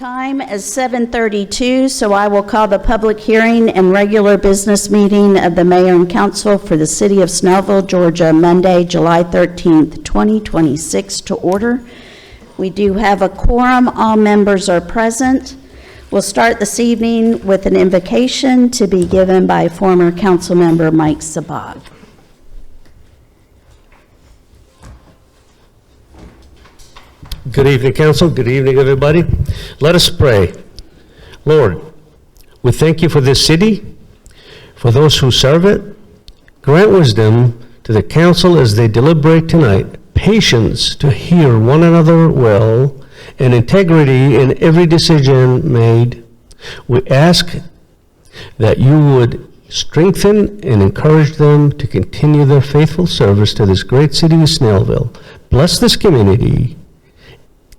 time is 7:32, so I will call the public hearing and regular business meeting of the Mayor and Council for the City of Snellville, Georgia, Monday, July 13th, 2026 to order. We do have a quorum. All members are present. We'll start this evening with an invocation to be given by former council member Mike Sabag. Good evening, Council. Good evening, everybody. Let us pray. Lord, we thank you for this city, for those who serve it. Grant wisdom to the Council as they deliberate tonight, patience to hear one another well, and integrity in every decision made. We ask that you would strengthen and encourage them to continue their faithful service to this great city of Snellville. Bless this community,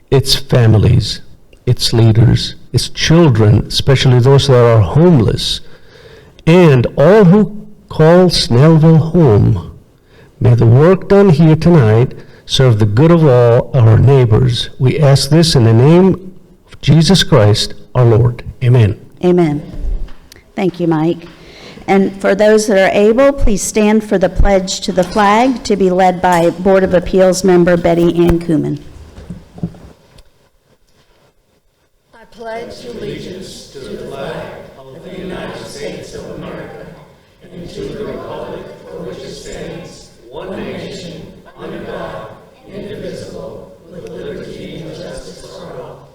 its families, its leaders, its children, especially those that are homeless, and all who call Snellville home. May the work done here tonight serve the good of all our neighbors. We ask this in the name of Jesus Christ, our Lord. Amen. Amen. Thank you, Mike. And for those that are able, please stand for the pledge to the flag to be led by Board of Appeals member Betty Ann Kuhlman. I pledge allegiance to the flag of the United States of America and to the republic for which it stands, one nation, under God, indivisible, with liberty and justice for all.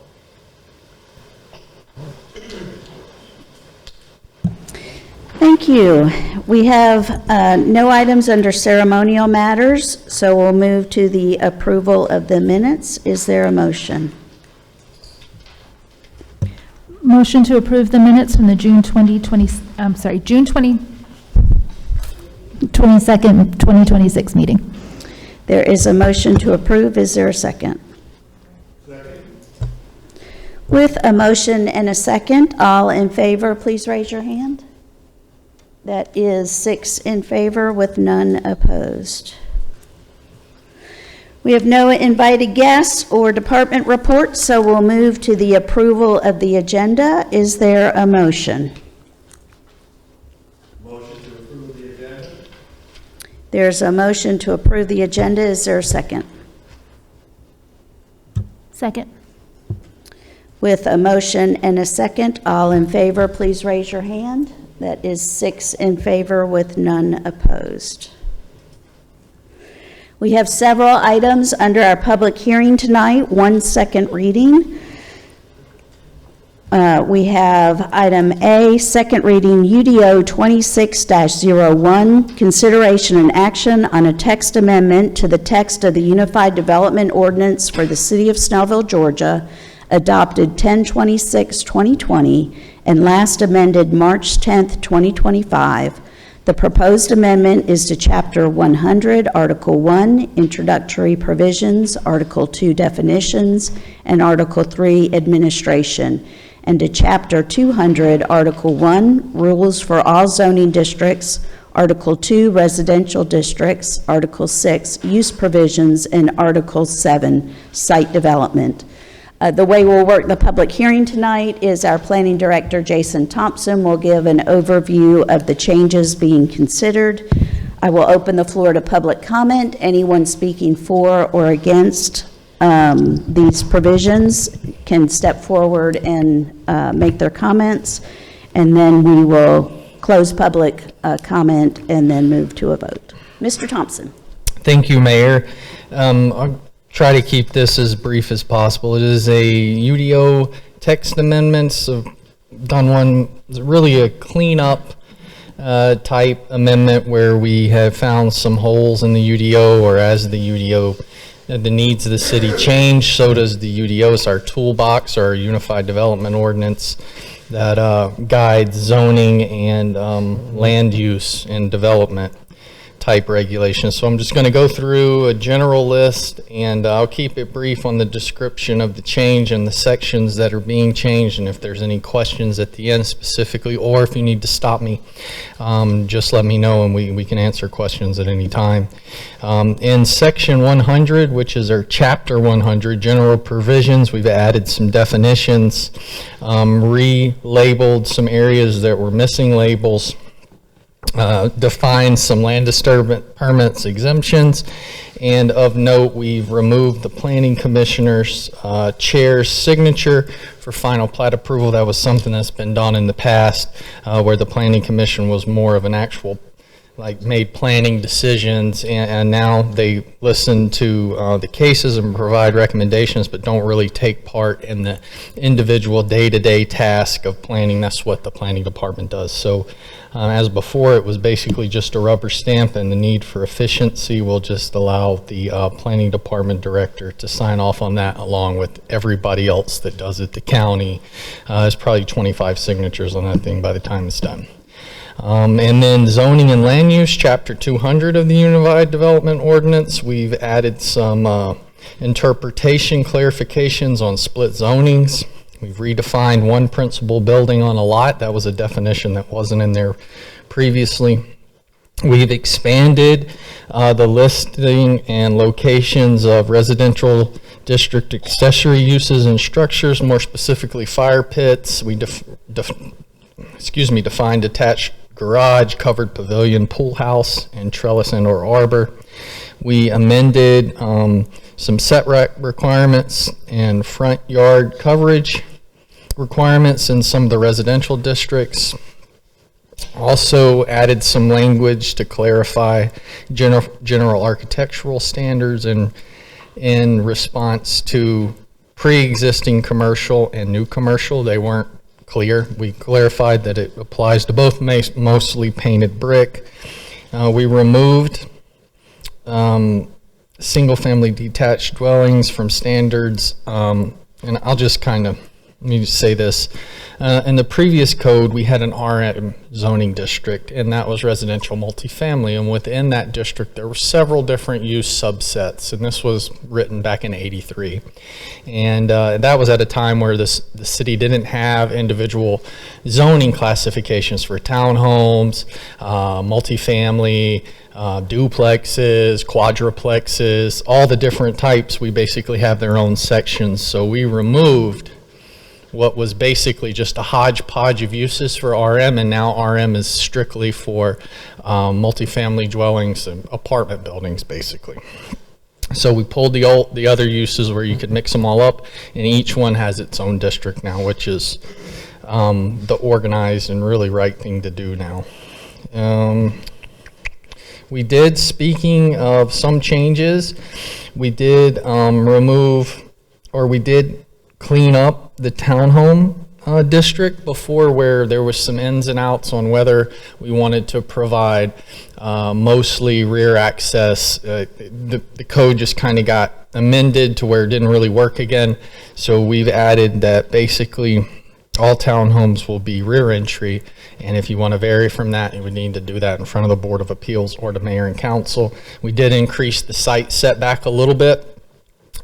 Thank you. We have no items under ceremonial matters, so we'll move to the approval of the minutes. Is there a motion? Motion to approve the minutes from the June 22nd, 2026 meeting. There is a motion to approve. Is there a second? Second. With a motion and a second, all in favor, please raise your hand. That is 6 in favor with none opposed. We have no invited guests or department reports, so we'll move to the approval of the agenda. Is there a motion? Motion to approve the agenda. There's a motion to approve the agenda. Is there a second? Second. With a motion and a second, all in favor, please raise your hand. That is 6 in favor with none opposed. We have several items under our public hearing tonight, one second reading. We have item A, second reading, UDO 26-01, consideration and action on a text amendment to the text of the Unified Development Ordinance for the City of Snellville, Georgia, adopted 10/26/2020 and last amended March 10th, 2025. The proposed amendment is to Chapter 100, Article 1, Introductory Provisions, Article 2, Definitions, and Article 3, Administration, and to Chapter 200, Article 1, Rules for all zoning districts, Article 2, Residential districts, Article 6, Use provisions, and Article 7, Site development. The way we'll work the public hearing tonight is our planning director, Jason Thompson, will give an overview of the changes being considered. I will open the floor to public comment. Anyone speaking for or against these provisions can step forward and make their comments, and then we will close public comment and then move to a vote. Mr. Thompson. Thank you, Mayor. I'll try to keep this as brief as possible. It is a UDO text amendment, so done one, really a cleanup type amendment where we have found some holes in the UDO, or as the UDO, the needs of the city change, so does the UDO. It's our toolbox, our Unified Development Ordinance that guides zoning and land use and development. type regulations. So I'm just going to go through a general list, and I'll keep it brief on the description of the change and the sections that are being changed, and if there's any questions at the end specifically, or if you need to stop me, just let me know and we can answer questions at any time. In section 100, which is our chapter 100, general provisions, we've added some definitions, relabeled some areas that were missing labels, defined some land disturbance permits exemptions, and of note, we've removed the planning commissioner's chair's signature for final plat approval. That was something that's been done in the past, where the planning commission was more of an actual, like, made planning decisions, and now they listen to the cases and provide recommendations, but don't really take part in the individual day-to-day task of planning. That's what the planning department does. So as before, it was basically just a rubber stamp, and the need for efficiency will just allow the planning department director to sign off on that along with everybody else that does it. The county has probably 25 signatures on that thing by the time it's done. And then zoning and land use, chapter 200 of the Unified Development Ordinance, we've added some interpretation clarifications on split zonings. We've redefined one principal building on a lot. That was a definition that wasn't in there previously. We've expanded the listing and locations of residential district accessory uses and structures, more specifically fire pits. We defined attached garage, covered pavilion, pool house, and trellis and/or arbor. We amended some setback requirements and front yard coverage requirements in some of the residential districts. Also added some language to clarify general architectural standards in response to pre-existing commercial and new commercial. They weren't clear. We clarified that it applies to both, mostly painted brick. We removed single-family detached dwellings from standards, and I'll just let me just say this. In the previous code, we had an RM zoning district, and that was residential multifamily, and within that district, there were several different use subsets, and this was written back in '83. And that was at a time where the city didn't have individual zoning classifications for townhomes, multifamily, duplexes, quadruplexes, all the different types. We basically have their own sections, so we removed what was basically just a hodgepodge of uses for RM, and now RM is strictly for multifamily dwellings and apartment buildings, basically. So we pulled the other uses where you could mix them all up, and each one has its own district now, which is the organized and really right thing to do now. We did, speaking of some changes, we did clean up the townhome district before, where there was some ins and outs on whether we wanted to provide mostly rear access. The code just kind of got amended to where it didn't really work again. So we've added that basically all townhomes will be rear entry, and if you want to vary from that, you would need to do that in front of the Board of Appeals or the mayor and council. We did increase the site setback a little bit,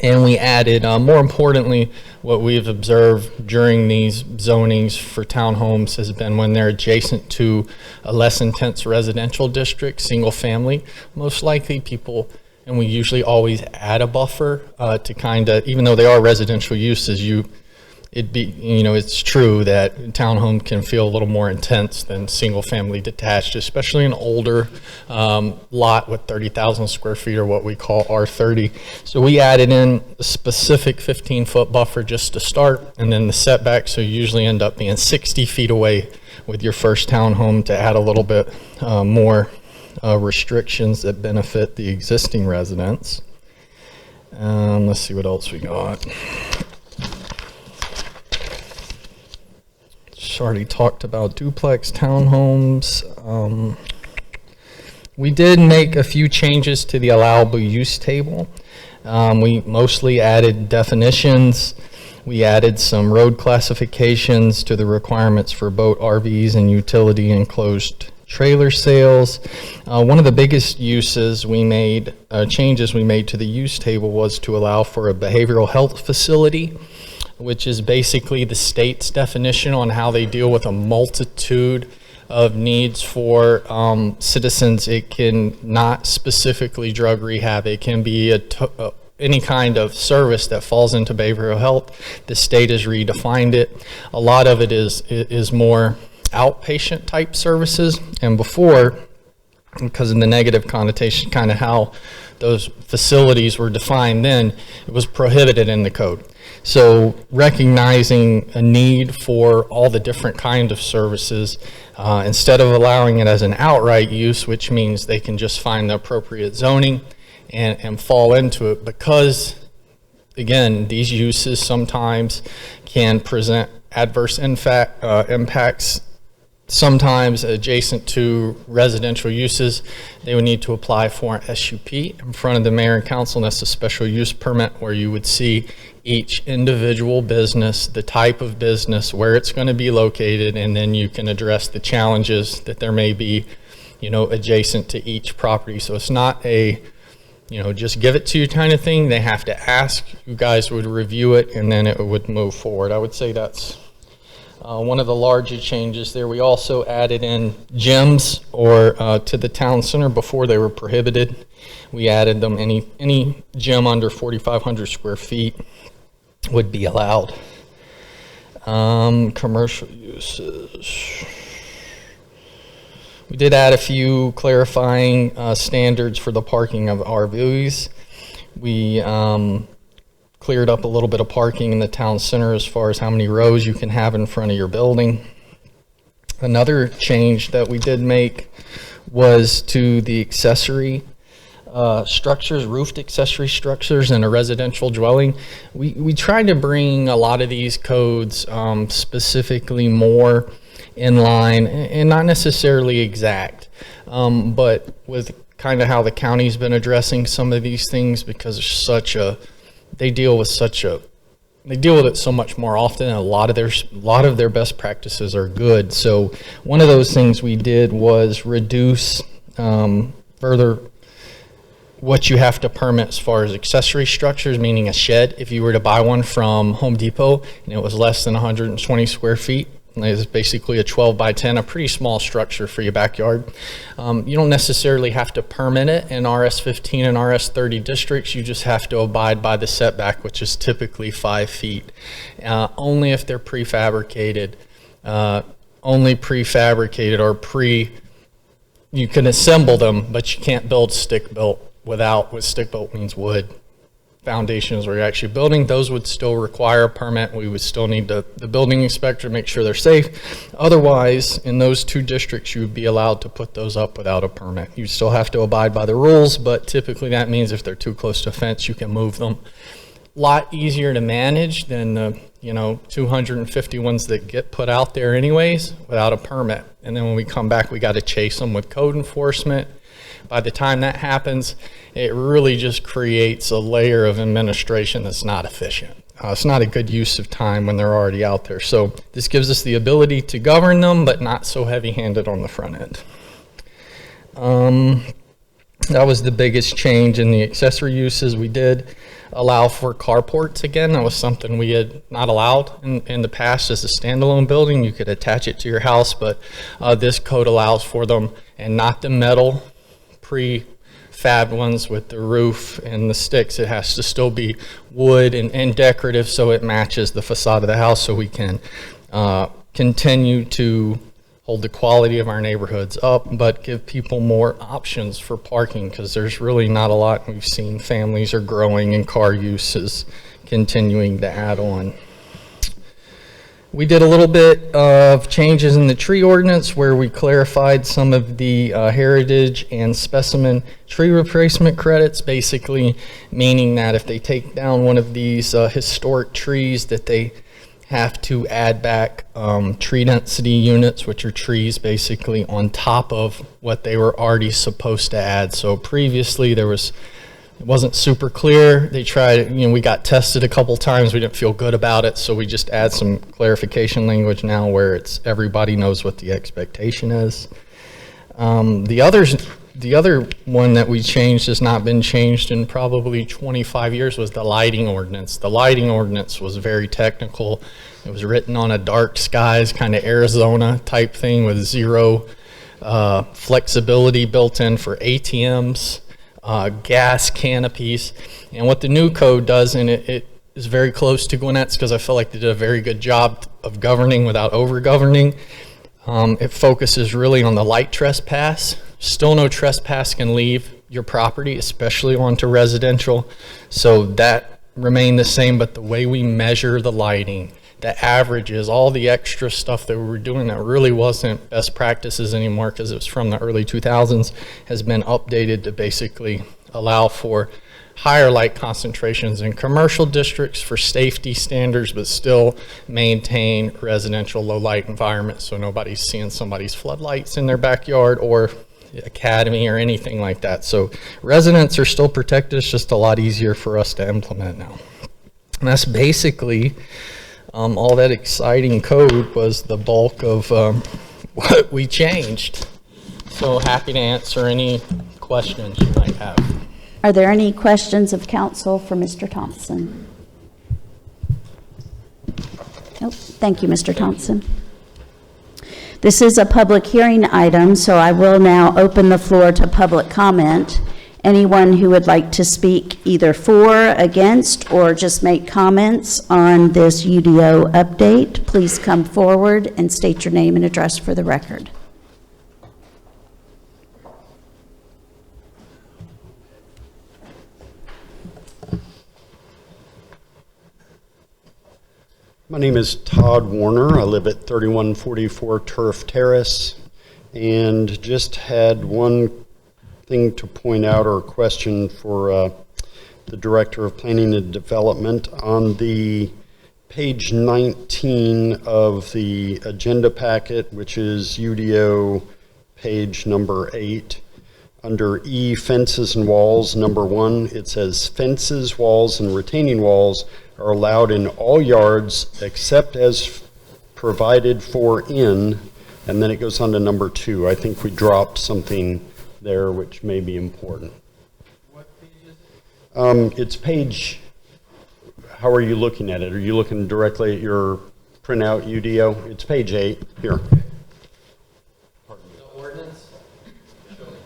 and we added, more importantly, what we've observed during these zonings for townhomes has been when they're adjacent to a less intense residential district, single family, most likely people, and we usually always add a buffer to kind of, even though they are residential uses, it's true that townhome can feel a little more intense than single family detached, especially an older lot with 30,000 square feet, or what we call R30. So we added in a specific 15-foot buffer just to start, and then the setback, so you usually end up being 60 feet away with your first townhome to add a little bit more restrictions that benefit the existing residents. Let's see what else we got. Already talked about duplex townhomes. We did make a few changes to the allowable use table. We mostly added definitions. We added some road classifications to the requirements for boat RVs and utility enclosed trailer sales. One of the biggest uses we made, changes we made to the use table was to allow for a behavioral health facility, which is basically the state's definition on how they deal with a multitude of needs for citizens. It can not specifically drug rehab. It can be any kind of service that falls into behavioral health. The state has redefined it. A lot of it is more outpatient type services, and before, because of the negative connotation, kind of how those facilities were defined then, it was prohibited in the code. So recognizing a need for all the different kinds of services, instead of allowing it as an outright use, which means they can just find the appropriate zoning and fall into it, because again, these uses sometimes can present adverse impacts, sometimes adjacent to residential uses. They would need to apply for an SUP in front of the mayor and council, and that's a special use permit where you would see each individual business, the type of business, where it's going to be located, and then you can address the challenges that there may be, adjacent to each property. So it's not a, just give it to you kind of thing. They have to ask. You guys would review it, and then it would move forward. I would say that's one of the larger changes there. We also added in gyms to the town center. Before they were prohibited. We added them. Any gym under 4,500 square feet would be allowed. Commercial uses. We did add a few clarifying standards for the parking of RVs. We cleared up a little bit of parking in the town center as far as how many rows you can have in front of your building. Another change that we did make was to the accessory structures, roofed accessory structures in a residential dwelling. We tried to bring a lot of these codes specifically more in line, and not necessarily exact, but with kind of how the county's been addressing some of these things, because there's they deal with it so much more often, and a lot of their best practices are good. So one of those things we did was reduce further what you have to permit as far as accessory structures, meaning a shed. If you were to buy one from Home Depot and it was less than 120 square feet, it's basically a 12 by 10, a pretty small structure for your backyard. You don't necessarily have to permit it in RS-15 and RS-30 districts. You just have to abide by the setback, which is typically 5 feet. Only if they're prefabricated, you can assemble them, but you can't build stick-built with stick-built means wood. Foundations where you're actually building, those would still require a permit. We would still need the building inspector to make sure they're safe. Otherwise, in those two districts, you would be allowed to put those up without a permit. You still have to abide by the rules, but typically that means if they're too close to a fence, you can move them. A lot easier to manage than the 250 ones that get put out there anyways without a permit. And then when we come back, we got to chase them with code enforcement. By the time that happens, it really just creates a layer of administration that's not efficient. It's not a good use of time when they're already out there. So this gives us the ability to govern them, but not so heavy-handed on the front end. That was the biggest change in the accessory uses. We did allow for carports again. That was something we had not allowed in the past as a standalone building. You could attach it to your house, but this code allows for them, and not the metal prefab ones with the roof and the sticks. It has to still be wood and decorative, so it matches the facade of the house, so we can continue to hold the quality of our neighborhoods up, but give people more options for parking, because there's really not a lot. We've seen families are growing and car use is continuing to add on. We did a little bit of changes in the tree ordinance where we clarified some of the heritage and specimen tree replacement credits, basically meaning that if they take down one of these historic trees, that they have to add back tree density units, which are trees basically on top of what they were already supposed to add. So previously it wasn't super clear. They tried, we got tested a couple times. We didn't feel good about it, so we just add some clarification language now where everybody knows what the expectation is. The other one that we changed has not been changed in probably 25 years was the lighting ordinance. The lighting ordinance was very technical. It was written on a dark skies, kind of Arizona type thing with zero flexibility built in for ATMs, gas canopies. And what the new code does, and it is very close to Gwinnett's because I feel like they did a very good job of governing without over-governing. It focuses really on the light trespass. Still no trespass can leave your property, especially onto residential. So that remained the same, but the way we measure the lighting, the averages, all the extra stuff that we were doing that really wasn't best practices anymore because it was from the early 2000s, has been updated to basically allow for higher light concentrations in commercial districts for safety standards, but still maintain residential low light environments so nobody's seeing somebody's floodlights in their backyard or academy or anything like that. So residents are still protected. It's just a lot easier for us to implement now. And that's basically all that exciting code was the bulk of what we changed. So happy to answer any questions you might have. Are there any questions of council for Mr. Thompson? Nope. Thank you, Mr. Thompson. This is a public hearing item, so I will now open the floor to public comment. Anyone who would like to speak either for, against, or just make comments on this UDO update, please come forward and state your name and address for the record. My name is Todd Warner. I live at 3144 Turf Terrace, and just had one thing to point out or a question for the Director of Planning and Development. On the page 19 of the agenda packet, which is UDO page number 8, under E, fences and walls, number 1, it says fences, walls, and retaining walls are allowed in all yards except as provided for in, and then it goes on to number 2. I think we dropped something there which may be important. What page is it? It's page, how are you looking at it? Are you looking directly at your printout UDO? It's page 8, here. The ordinance? Show me.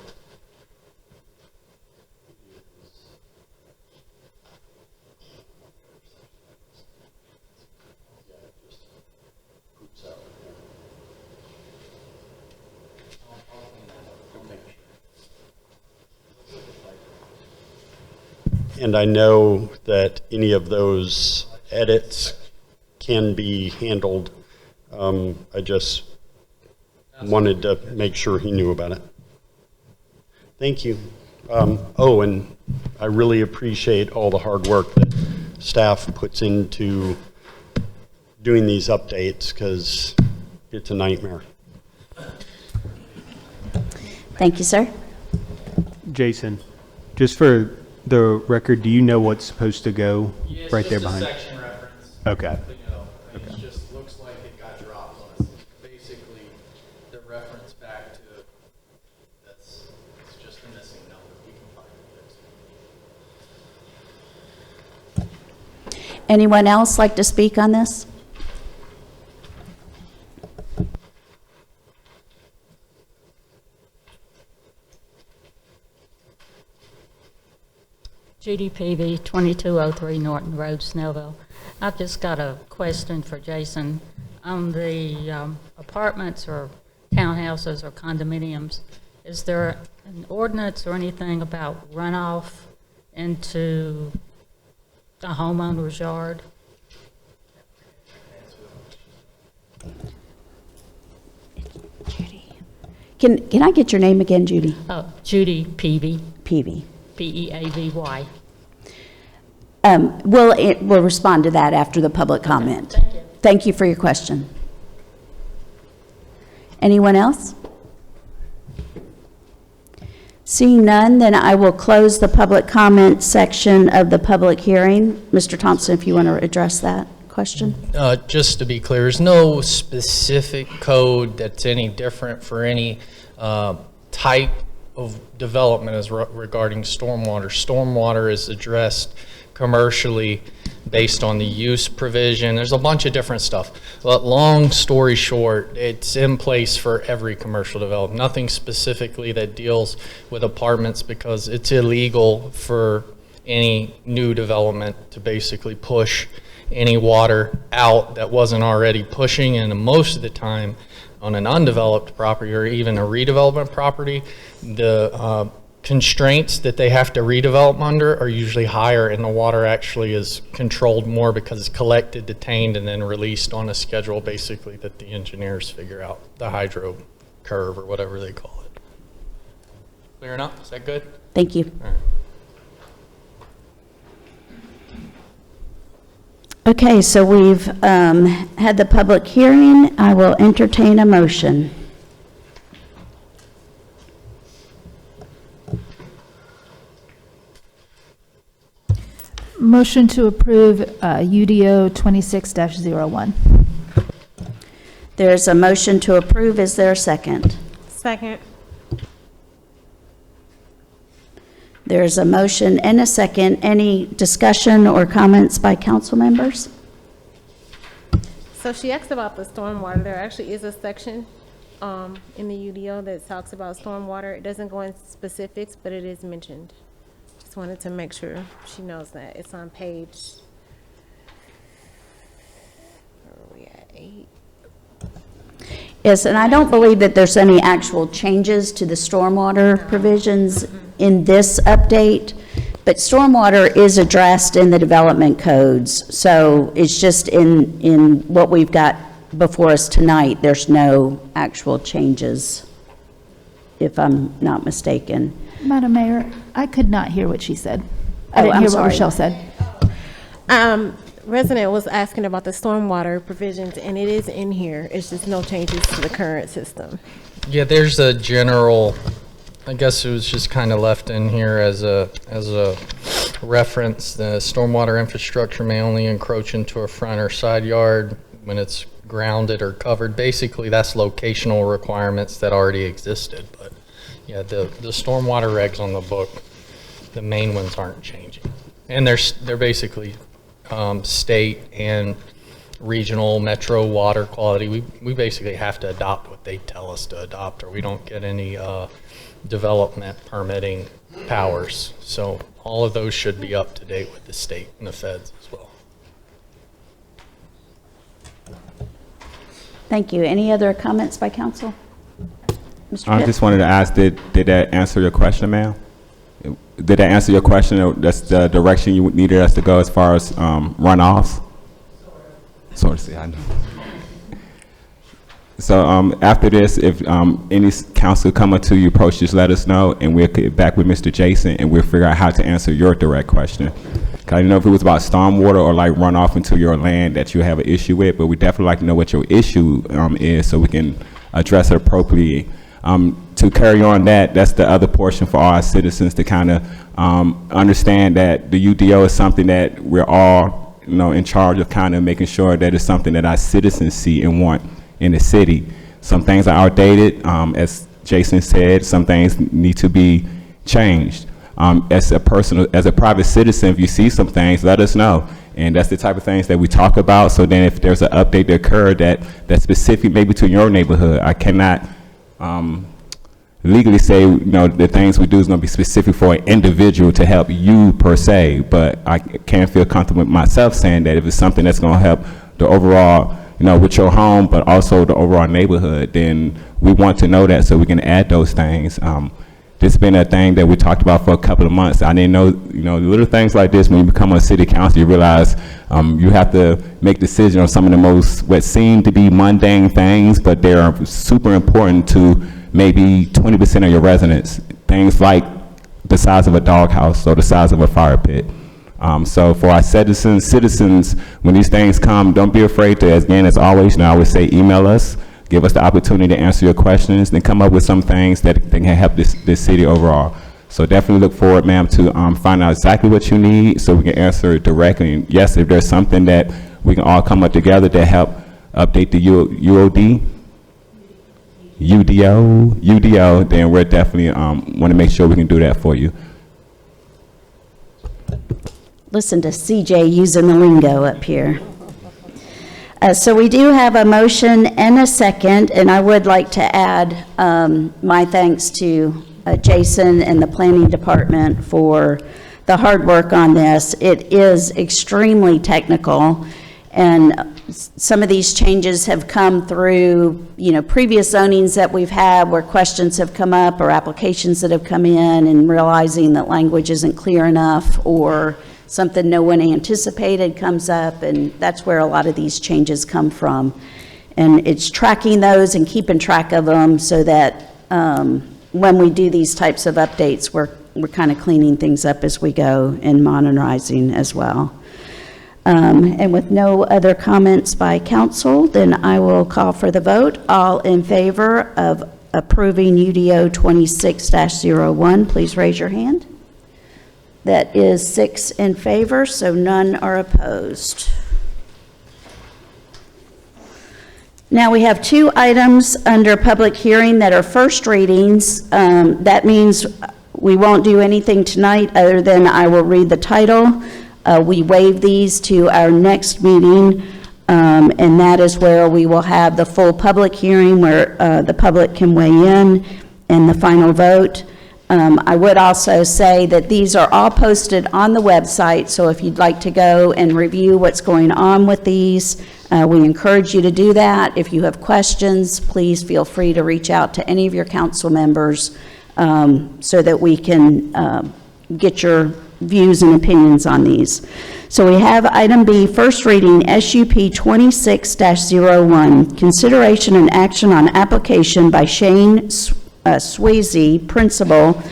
And I know that any of those edits can be handled. I just wanted to make sure he knew about it. Thank you. Oh, and I really appreciate all the hard work that staff puts into doing these updates because it's a nightmare. Thank you, sir. Jason, just for the record, do you know what's supposed to go right there behind? It's just a section reference. Okay. It just looks like it got dropped on us. Basically, the reference back to that's it's just a missing number. We can find it. Anyone else like to speak on this? Judy Peavy, 2203 Norton Road, Snellville. I've just got a question for Jason. On the apartments or townhouses or condominiums, is there an ordinance or anything about runoff into a homeowner's yard? Judy. Can I get your name again, Judy? Oh, Judy Peavy, Peavy. P-E-A-V-Y. We'll respond to that after the public comment. Thank you. Thank you for your question. Anyone else? Seeing none, then I will close the public comment section of the public hearing. Mr. Thompson, if you want to address that question. Just to be clear, there's no specific code that's any different for any type of development is regarding stormwater. Stormwater is addressed commercially based on the use provision. There's a bunch of different stuff. But long story short, it's in place for every commercial development. Nothing specifically that deals with apartments, because it's illegal for any new development to basically push any water out that wasn't already pushing. And most of the time on an undeveloped property or even a redevelopment property, the constraints that they have to redevelop under are usually higher, and the water actually is controlled more because it's collected, detained, and then released on a schedule basically that the engineers figure out, the hydro curve or whatever they call it. Clear enough? Is that good? Thank you. All right. Okay, so we've had the public hearing. I will entertain a motion. Motion to approve UDO 26-01. There's a motion to approve. Is there a second? Second. There's a motion and a second. Any discussion or comments by council members? So she asked about the stormwater. There actually is a section in the UDO that talks about stormwater. It doesn't go into specifics, but it is mentioned. Just wanted to make sure she knows that. It's on page, where are we at, 8? Yes, and I don't believe that there's any actual changes to the stormwater provisions in this update, but stormwater is addressed in the development codes. So it's just in what we've got before us tonight, there's no actual changes, if I'm not mistaken. Madam Mayor, I could not hear what she said. I Oh, didn't I'm hear what sorry. Rochelle said. Resident was asking about the stormwater provisions, and it is in here. It's just no changes to the current system. Yeah, there's a general, I guess it was just kind of left in here as a reference. The stormwater infrastructure may only encroach into a front or side yard when it's grounded or covered. Basically, that's locational requirements that already existed. But yeah, the stormwater regs on the book, the main ones aren't changing. And they're basically state and regional metro water quality. We basically have to adopt what they tell us to adopt, or we don't get any development permitting powers. So all of those should be up to date with the state and the feds as well. Thank you. Any other comments by council? Mr. I Pitt? just wanted to ask, did that answer your question, ma'am? Did that answer your question? Or that's the direction you needed us to go as far as runoffs? Sort of, see, I know. So after this, if any council come up to you, approach, just let us know, and we'll get back with Mr. Jason, and we'll figure out how to answer your direct question. 'Cause I don't know if it was about stormwater or like runoff into your land that you have an issue with, but we definitely like to know what your issue is so we can address it appropriately. To carry on that's the other portion for our citizens to kind of understand that the UDO is something that we're all, in charge of kind of making sure that it's something that our citizens see and want in the city. Some things are outdated, as Jason said. Some things need to be changed. As a private citizen, if you see some things, let us know. And that's the type of things that we talk about. So then if there's an update that occurred that's specific maybe to your neighborhood, I cannot legally say, the things we do is going to be specific for an individual to help you per se, but I can feel comfortable with myself saying that if it's something that's going to help the overall, with your home, but also the overall neighborhood, then we want to know that so we can add those things. This has been a thing that we talked about for a couple of months. I didn't know, little things like this, when you become a city council, you realize you have to make decisions on some of the most, what seem to be mundane things, but they are super important to maybe 20% of your residents. Things like the size of a doghouse or the size of a fire pit. So for our citizens, when these things come, don't be afraid to, again, as always, I always say email us, give us the opportunity to answer your questions, then come up with some things that can help this city overall. So definitely look forward, ma'am, to find out exactly what you need so we can answer it directly. And yes, if there's something that we can all come up together to help update the UOD, UDO, then we're definitely want to make sure we can do that for you. Listen to CJ using the lingo up here. So we do have a motion and a second, and I would like to add my thanks to Jason and the planning department for the hard work on this. It is extremely technical, and some of these changes have come through, previous zonings that we've had where questions have come up or applications that have come in, and realizing that language isn't clear enough or something no one anticipated comes up, and that's where a lot of these changes come from. And it's tracking those and keeping track of them so that when we do these types of updates, we're kind of cleaning things up as we go and modernizing as well. And with no other comments by council, then I will call for the vote. All in favor of approving UDO 26-01, please raise your hand. That is 6 in favor, so none are opposed. Now we have 2 items under public hearing that are first readings. That means we won't do anything tonight other than I will read the title. We waive these to our next meeting, and that is where we will have the full public hearing where the public can weigh in and the final vote. I would also say that these are all posted on the website, so if you'd like to go and review what's going on with these, we encourage you to do that. If you have questions, please feel free to reach out to any of your council members so that we can get your views and opinions on these. So we have item B, first reading, SUP 26-01, consideration and action on application by Shane Swayze, principal,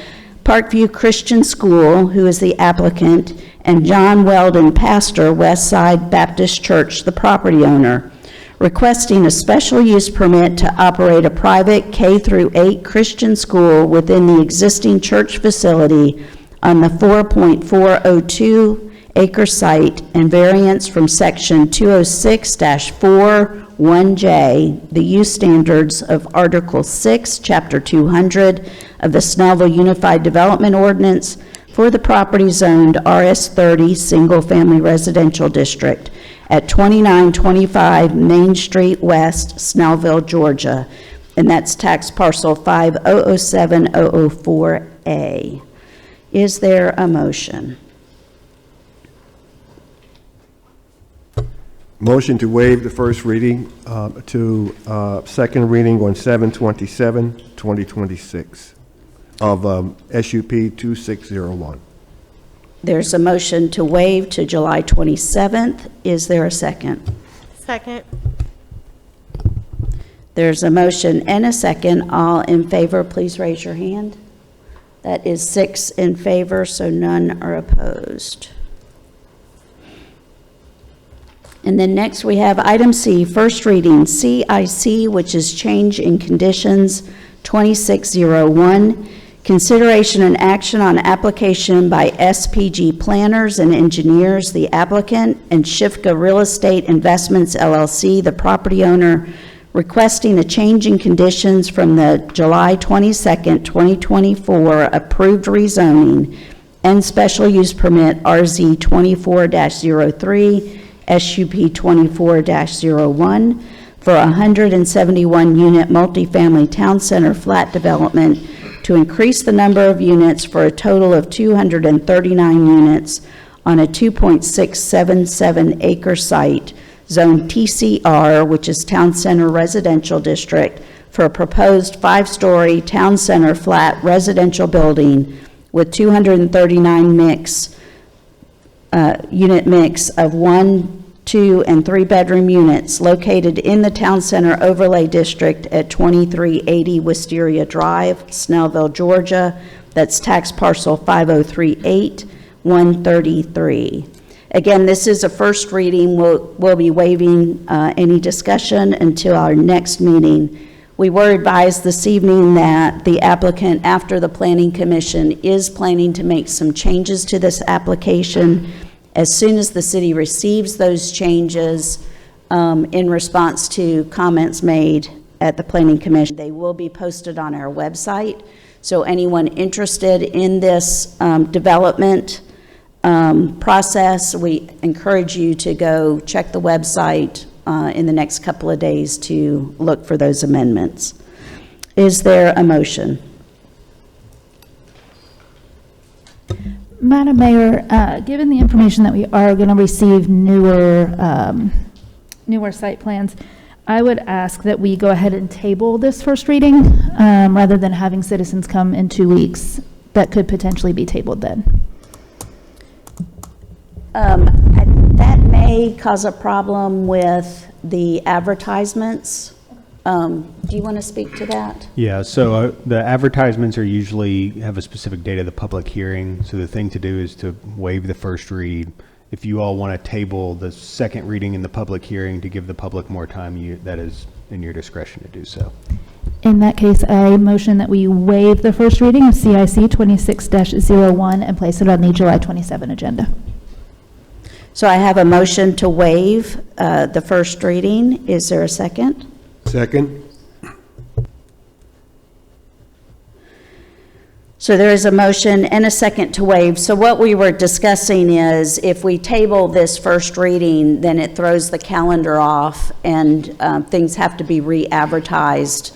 Parkview Christian School, who is the applicant, and John Weldon, pastor, Westside Baptist Church, the property owner, requesting a special use permit to operate a private K-8 Christian school within the existing church facility on the 4.402 acre site, and variance from section 206-41J, the use standards of Article 6, Chapter 200 of the Snellville Unified Development Ordinance for the property zoned RS30 Single Family Residential District at 2925 Main Street West, Snellville, Georgia. And that's tax parcel 5007004A. Is there a motion? Motion to waive the first reading to second reading on 7/27/2026 of SUP 2601. There's a motion to waive to July 27th. Is there a second? Second. There's a motion and a second. All in favor, please raise your hand. That is 6 in favor, so none are opposed. And then next we have item C, first reading, CIC, which is change in conditions 2601, consideration and action on application by SPG Planners and Engineers, the applicant, and Shifka Real Estate Investments LLC, the property owner, requesting a change in conditions from the July 22nd, 2024 approved rezoning and special use permit RZ 24-03, SUP 24-01 for a 171-unit multifamily town center flat development to increase the number of units for a total of 239 units on a 2.677 acre site, zone TCR, which is Town Center Residential District, for a proposed 5-story town center flat residential building with 239 unit mix of 1, 2, and 3-bedroom units located in the Town Center Overlay District at 2380 Wisteria Drive, Snellville, Georgia. That's tax parcel 5038133. Again, this is a first reading. We'll be waiving any discussion until our next meeting. We were advised this evening that the applicant, after the Planning Commission, is planning to make some changes to this application. As soon as the city receives those changes in response to comments made at the Planning Commission. They will be posted on our website, so anyone interested in this development process, we encourage you to go check the website in the next couple of days to look for those amendments. Is there a motion? Madam Mayor, given the information that we are going to receive newer site plans, I would ask that we go ahead and table this first reading rather than having citizens come in 2 weeks. That could potentially be tabled then. That may cause a problem with the advertisements. Do you want to speak to that? Yeah, so the advertisements are usually have a specific date of the public hearing. So the thing to do is to waive the first read. If you all want to table the second reading in the public hearing to give the public more time, that is in your discretion to do so. In that case, I motion that we waive the first reading of CIC 26-01 and place it on the July 27 agenda. So I have a motion to waive the first reading. Is there a second? Second. So there is a motion and a second to waive. So what we were discussing is if we table this first reading, then it throws the calendar off and things have to be re-advertised,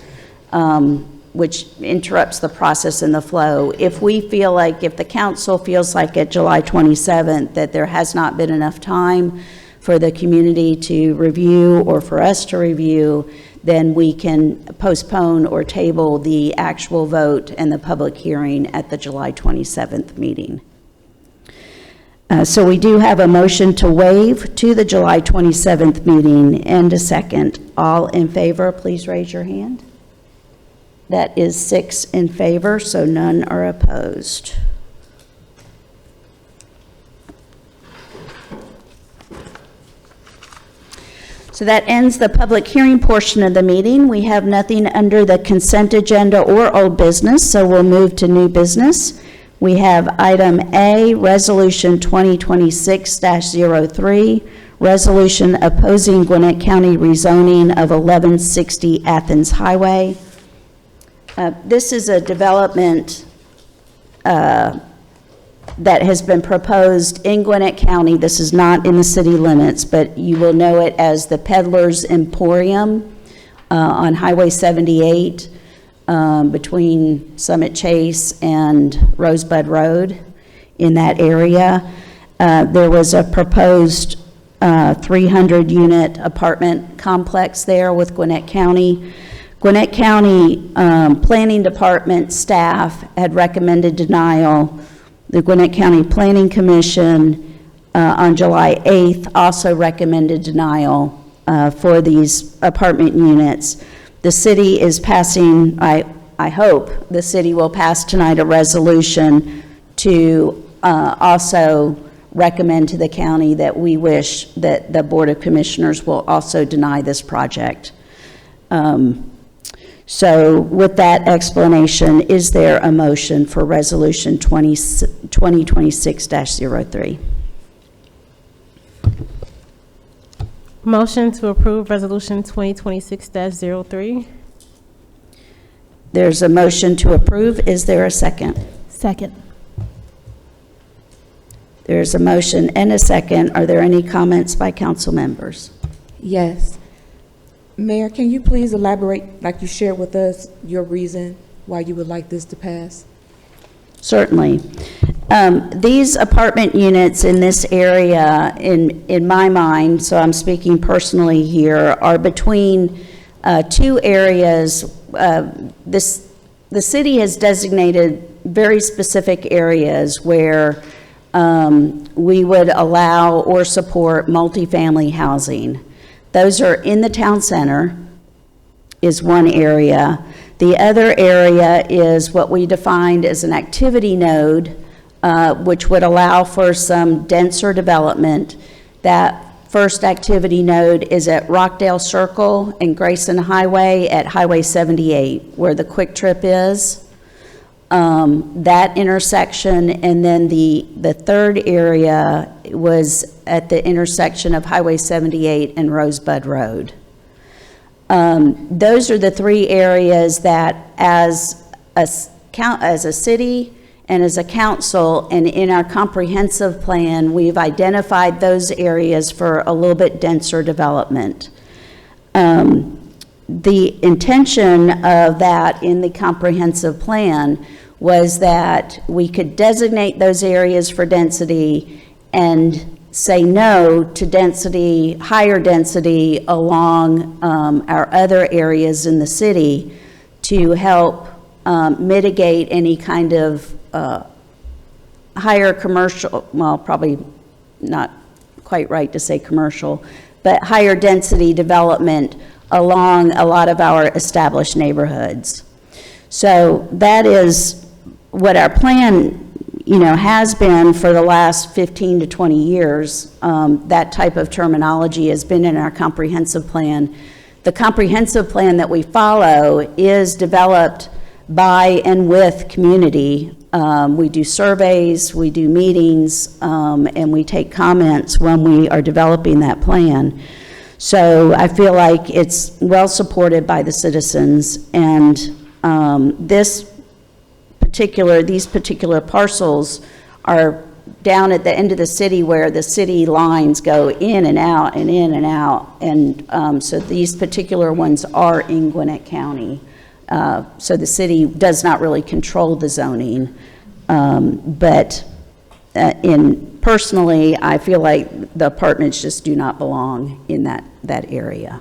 which interrupts the process and the flow. If we feel like, if the council feels like at July 27th that there has not been enough time for the community to review or for us to review, then we can postpone or table the actual vote and the public hearing at the July 27th meeting. So we do have a motion to waive to the July 27th meeting and a second. All in favor, please raise your hand. That is 6 in favor, so none are opposed. So that ends the public hearing portion of the meeting. We have nothing under the consent agenda or old business, so we'll move to new business. We have item A, Resolution 2026-03, resolution opposing Gwinnett County rezoning of 1160 Athens Highway. This is a development that has been proposed in Gwinnett County. This is not in the city limits, but you will know it as the Peddler's Emporium on Highway 78 between Summit Chase and Rosebud Road in that area. There was a proposed 300-unit apartment complex there with Gwinnett County. Gwinnett County Planning Department staff had recommended denial. The Gwinnett County Planning Commission on July 8th also recommended denial for these apartment units. The city is passing, I hope the city will pass tonight a resolution to also recommend to the county that we wish that the Board of Commissioners will also deny this project. So with that explanation, is there a motion for Resolution 2026-03? Motion to approve Resolution 2026-03. There's a motion to approve. Is there a second? Second. There's a motion and a second. Are there any comments by council members? Yes. Mayor, can you please elaborate, like you shared with us, your reason why you would like this to pass? Certainly. These apartment units in this area, in my mind, so I'm speaking personally here, are between two areas. The city has designated very specific areas where we would allow or support multifamily housing. Those are in the town center, is one area. The other area is what we defined as an activity node, which would allow for some denser development. That first activity node is at Rockdale Circle and Grayson Highway at Highway 78, where the Quick Trip is. That intersection, and then the third area was at the intersection of Highway 78 and Rosebud Road. Those are the three areas that as a city and as a council and in our comprehensive plan, we've identified those areas for a little bit denser development. The intention of that in the comprehensive plan was that we could designate those areas for density and say no to density, higher density along our other areas in the city to help mitigate any kind of higher commercial, well, probably not quite right to say commercial, but higher density development along a lot of our established neighborhoods. So that is what our plan, has been for the last 15 to 20 years. That type of terminology has been in our comprehensive plan. The comprehensive plan that we follow is developed by and with community. We do surveys, we do meetings, and we take comments when we are developing that plan. So I feel like it's well supported by the citizens, and these particular parcels are down at the end of the city where the city lines go in and out and in and out, and so these particular ones are in Gwinnett County. So the city does not really control the zoning, but personally, I feel like the apartments just do not belong in that area.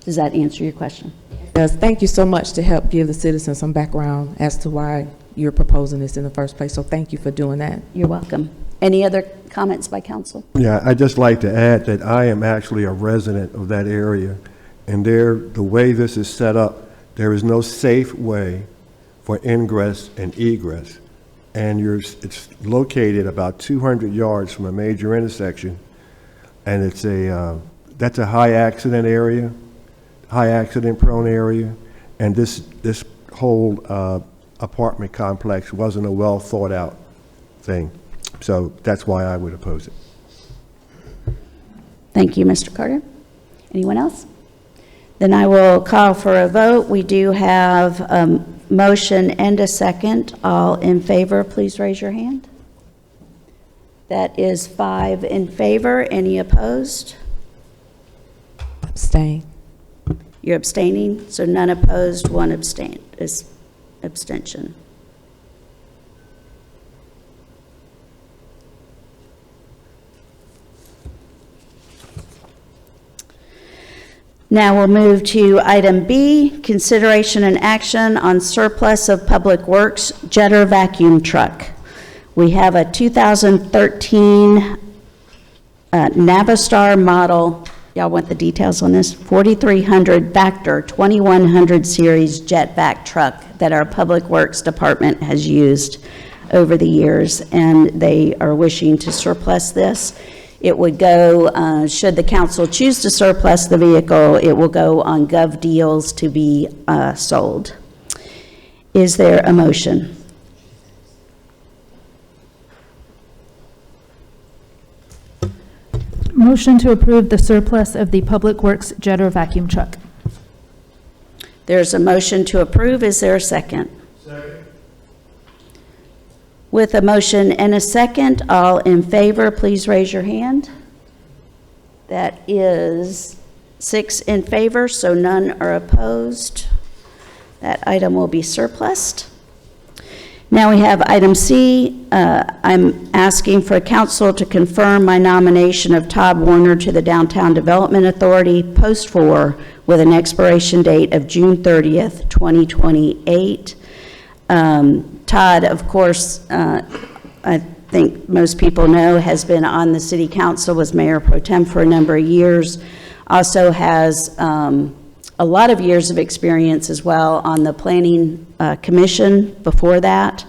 Does that answer your question? Yes, thank you so much to help give the citizens some background as to why you're proposing this in the first place. So thank you for doing that. You're welcome. Any other comments by council? Yeah, I'd just like to add that I am actually a resident of that area, and the way this is set up, there is no safe way for ingress and egress. And it's located about 200 yards from a major intersection, and that's a high accident area, high accident prone area, and this whole apartment complex wasn't a well thought out thing. So that's why I would oppose it. Thank you, Mr. Carter. Anyone else? Then I will call for a vote. We do have a motion and a second. All in favor, please raise your hand. That is 5 in favor. Any opposed? Abstain. You're abstaining, so none opposed, one abstention. Now we'll move to item B, consideration and action on surplus of Public Works jetter vacuum truck. We have a 2013 Navistar model, y'all want the details on this? 4300 Vector 2100 series jet vac truck that our Public Works Department has used over the years, and they are wishing to surplus this. It would go, should the council choose to surplus the vehicle, it will go on Gov Deals to be sold. Is there a motion? Motion to approve the surplus of the Public Works jetter vacuum truck. There's a motion to approve. Is there a second? Second. With a motion and a second, all in favor, please raise your hand. That is 6 in favor, so none are opposed. That item will be surplused. Now we have item C. I'm asking for council to confirm my nomination of Todd Warner to the Downtown Development Authority, Post 4, with an expiration date of June 30th, 2028. Todd, of course, I think most people know, has been on the city council, was mayor pro tem for a number of years, also has a lot of years of experience as well on the planning commission before that.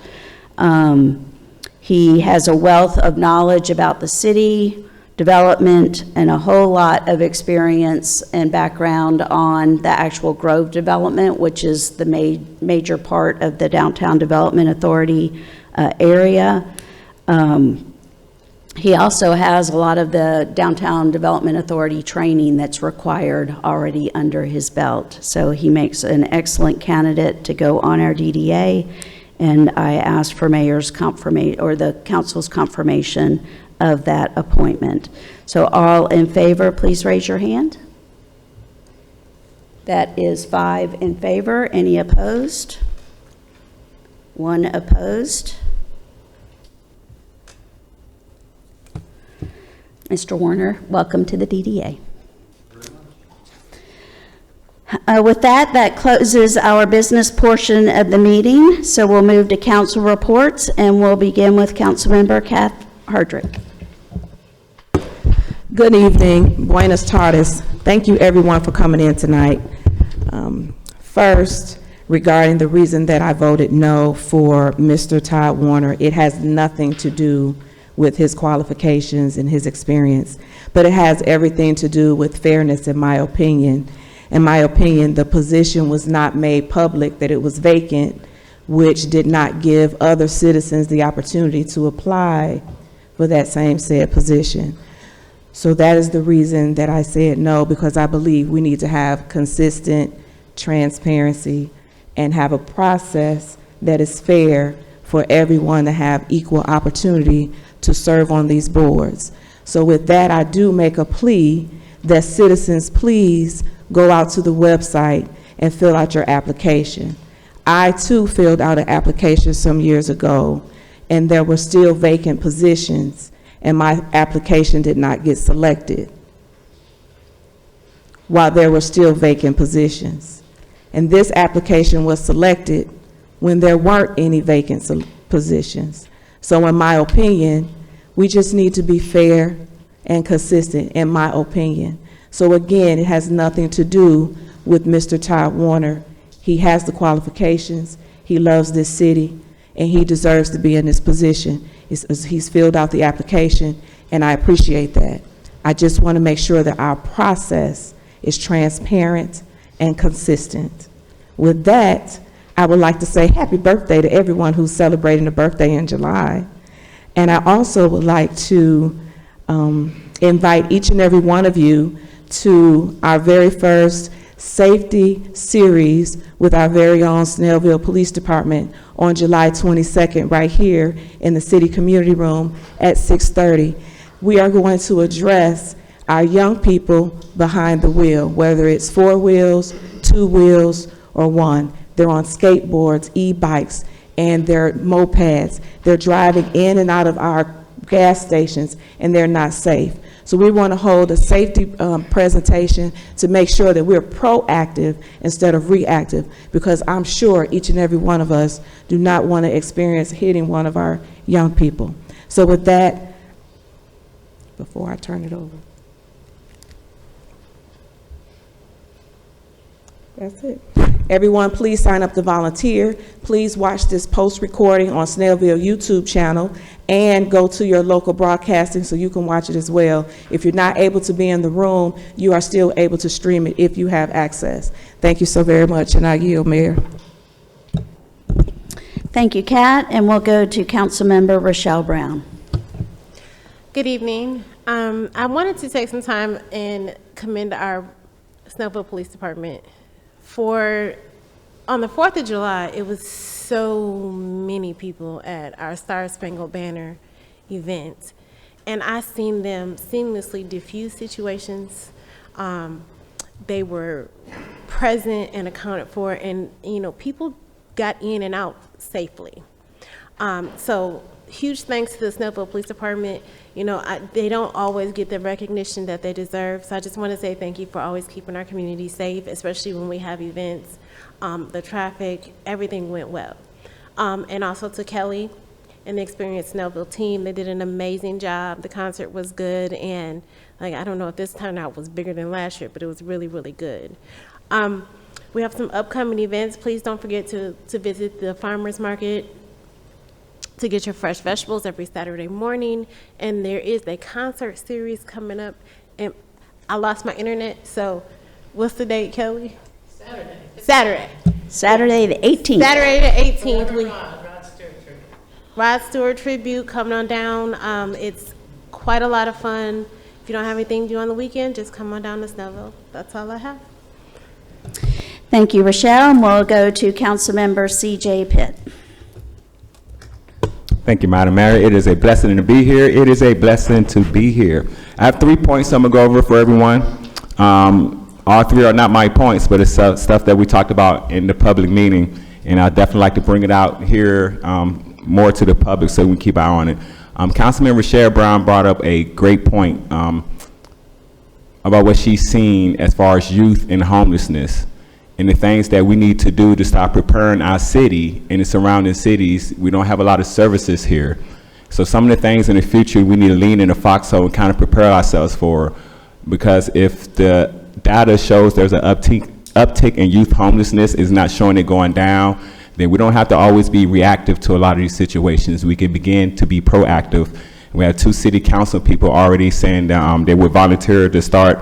He has a wealth of knowledge about the city, development, and a whole lot of experience and background on the actual Grove development, which is the major part of the Downtown Development Authority area. He also has a lot of the Downtown Development Authority training that's required already under his belt. So he makes an excellent candidate to go on our DDA, and I ask for mayor's confirmation, or the council's confirmation of that appointment. So all in favor, please raise your hand. That is 5 in favor. Any opposed? 1 opposed. Mr. Warner, welcome to the DDA. With that, that closes our business portion of the meeting. So we'll move to council reports, and we'll begin with Councilmember Kath Hardrick. Good evening, buenas tardes. Thank you everyone for coming in tonight. First, regarding the reason that I voted no for Mr. Todd Warner, it has nothing to do with his qualifications and his experience, but it has everything to do with fairness, in my opinion. In my opinion, the position was not made public, that it was vacant, which did not give other citizens the opportunity to apply for that same said position. So that is the reason that I said no, because I believe we need to have consistent transparency and have a process that is fair for everyone to have equal opportunity to serve on these boards. So with that, I do make a plea that citizens please go out to the website and fill out your application. I too filled out an application some years ago, and there were still vacant positions, and my application did not get selected while there were still vacant positions. And this application was selected when there weren't any vacant positions. So in my opinion, we just need to be fair and consistent, in my opinion. So again, it has nothing to do with Mr. Todd Warner. He has the qualifications, he loves this city, and he deserves to be in this position. He's filled out the application, and I appreciate that. I just want to make sure that our process is transparent and consistent. With that, I would like to say happy birthday to everyone who's celebrating a birthday in July. And I also would like to invite each and every one of you to our very first safety series with our very own Snellville Police Department on July 22nd, right here in the City Community Room at 6:30. We are going to address our young people behind the wheel, whether it's 4 wheels, 2 wheels, or 1. They're on skateboards, e-bikes, and their mopeds. They're driving in and out of our gas stations, and they're not safe. So we want to hold a safety presentation to make sure that we're proactive instead of reactive, because I'm sure each and every one of us do not want to experience hitting one of our young people. So with that, before I turn it over, that's it. Everyone, please sign up to volunteer. Please watch this post recording on Snellville YouTube channel and go to your local broadcasting so you can watch it as well. If you're not able to be in the room, you are still able to stream it if you have access. Thank you so very much, and I yield, Mayor. Thank you, Kat, and we'll go to Councilmember Rochelle Brown. Good evening. I wanted to take some time and commend our Snellville Police Department on the 4th of July. It was so many people at our Star Spangled Banner event, and I seen them seamlessly diffuse situations. They were present and accounted for, and people got in and out safely. So huge thanks to the Snellville Police Department. They don't always get the recognition that they deserve, so I just want to say thank you for always keeping our community safe, especially when we have events. The traffic, everything went well. And also to Kelly and the Experience Snellville team, they did an amazing job. The concert was good, and I don't know if this turnout was bigger than last year, but it was really, really good. We have some upcoming events. Please don't forget to visit the farmers market to get your fresh vegetables every Saturday morning. And there is a concert series coming up. And I lost my internet, so what's the date, Kelly? Saturday the 18th. Saturday the 18th. Rod Stewart tribute coming on down. It's quite a lot of fun. If you don't have anything to do on the weekend, just come on down to Snellville. That's all I have. Thank you, Rochelle, and we'll go to Councilmember C.J. Pitt. Thank you, Madam Mayor. It is a blessing to be here. It is a blessing to be here. I have 3 points I'm gonna go over for everyone. All 3 are not my points, but it's stuff that we talked about in the public meeting, and I'd definitely like to bring it out here more to the public so we can keep an eye on it. Councilman Rochelle Brown brought up a great point about what she's seen as far as youth and homelessness and the things that we need to do to start preparing our city and the surrounding cities. We don't have a lot of services here. So some of the things in the future we need to lean in the foxhole and kind of prepare ourselves for, because if the data shows there's an uptick in youth homelessness, is not showing it going down, then we don't have to always be reactive to a lot of these situations. We can begin to be proactive. We have 2 city council people already saying that they would volunteer to start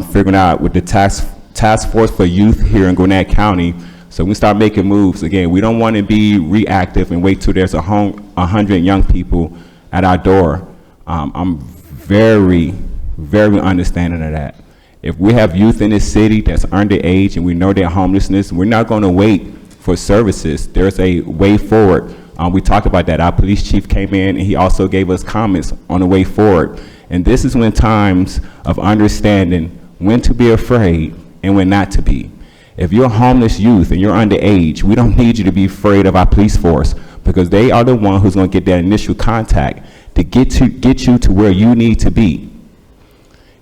figuring out with the task force for youth here in Gwinnett County, so we start making moves. Again, we don't want to be reactive and wait till there's 100 young people at our door. I'm very, very understanding of that. If we have youth in this city that's underage and we know they're homelessness, we're not going to wait for services. There's a way forward. We talked about that. Our police chief came in and he also gave us comments on the way forward. And this is when times of understanding when to be afraid and when not to be. If you're a homeless youth and you're underage, we don't need you to be afraid of our police force, because they are the one who's going to get that initial contact to get you to where you need to be.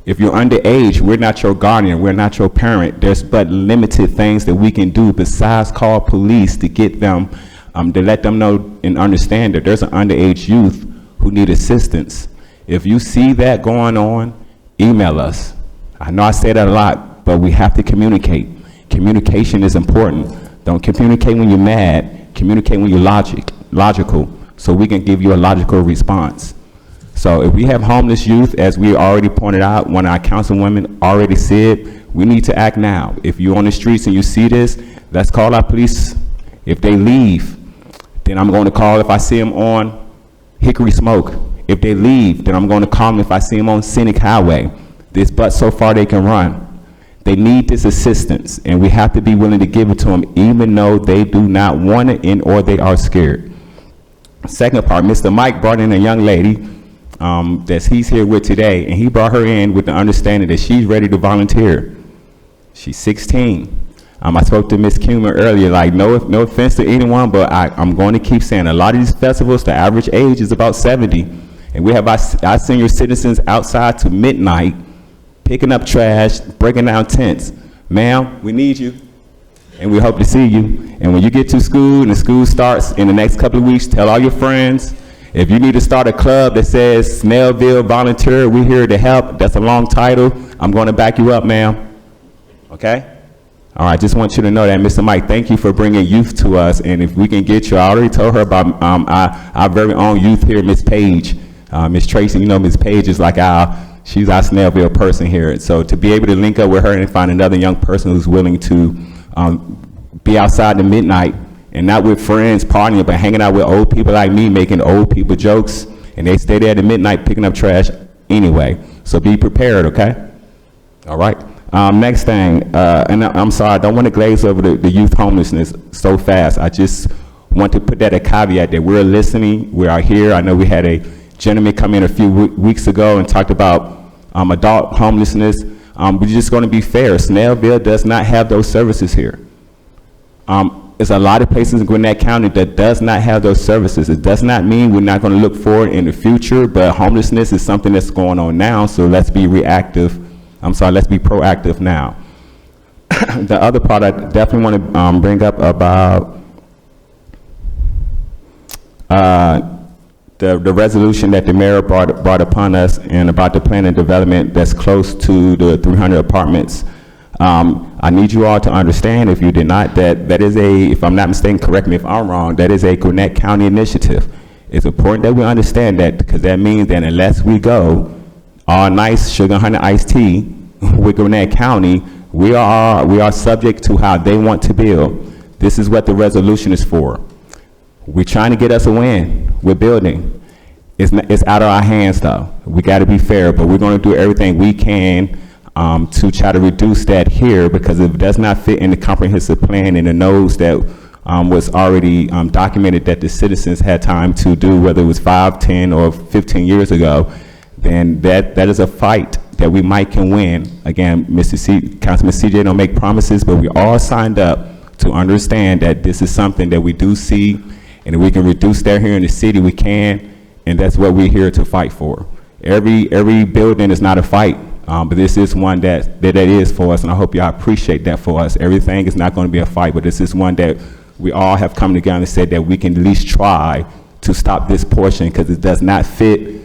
If you're underage, we're not your guardian, we're not your parent. There's but limited things that we can do besides call police to get them, to let them know and understand that there's an underage youth who need assistance. If you see that going on, email us. I know I say that a lot, but we have to communicate. Communication is important. Don't communicate when you're mad, communicate when you're logical, so we can give you a logical response. So if we have homeless youth, as we already pointed out, one of our councilwomen already said, we need to act now. If you're on the streets and you see this, let's call our police. If they leave, then I'm going to call if I see them on Hickory Smoke. If they leave, then I'm going to call them if I see them on Scenic Highway. This but so far they can run. They need this assistance, and we have to be willing to give it to them, even though they do not want it and or they are scared. Second part, Mr. Mike brought in a young lady that he's here with today, and he brought her in with the understanding that she's ready to volunteer. She's 16. I spoke to Ms. Kumer earlier, like no offense to anyone, but I'm going to keep saying a lot of these festivals, the average age is about 70. And we have our senior citizens outside to midnight, picking up trash, breaking down tents. Ma'am, we need you, and we hope to see you. And when you get to school and the school starts in the next couple of weeks, tell all your friends. If you need to start a club that says Snellville Volunteer, we're here to help. That's a long title. I'm going to back you up, ma'am. Okay? All right, just want you to know that, Mr. Mike, thank you for bringing youth to us. And if we can get you, I already told her about our very own youth here, Miss Page. Miss Tracy, you know, Miss Page is like she's our Snellville person here. So to be able to link up with her and find another young person who's willing to be outside at midnight and not with friends partying, but hanging out with old people like me, making old people jokes, and they stay there at midnight picking up trash anyway. So be prepared, okay? All right. Next thing, and I'm sorry, I don't want to glaze over the youth homelessness so fast. I just want to put that a caveat that we're listening, we are here. I know we had a gentleman come in a few weeks ago and talked about adult homelessness. We're just going to be fair. Snellville does not have those services here. There's a lot of places in Gwinnett County that does not have those services. It does not mean we're not going to look forward in the future, but homelessness is something that's going on now, so let's be reactive. Let's be proactive now. The other part I definitely want to bring up about the resolution that the mayor brought upon us and about the plan and development that's close to the 300 apartments. I need you all to understand, if you did not, that is if I'm not mistaken, correct me if I'm wrong, that is a Gwinnett County initiative. It's important that we understand that, because that means that unless we go all nice sugar honey iced tea with Gwinnett County, we are subject to how they want to build. This is what the resolution is for. We're trying to get us a win. We're building. it's out of our hands though. We got to be fair, but we're going to do everything we can to try to reduce that here, because if it does not fit in the comprehensive plan and it knows that was already documented that the citizens had time to do, whether it was 5, 10, or 15 years ago, then that is a fight that we might can win. Again, Councilman CJ don't make promises, but we all signed up to understand that this is something that we do see, and if we can reduce that here in the city, we can, and that's what we're here to fight for. Every building is not a fight, but this is one that is for us, and I hope y'all appreciate that for us. Everything is not going to be a fight, but this is one that we all have come together and said that we can at least try to stop this portion, because it does not fit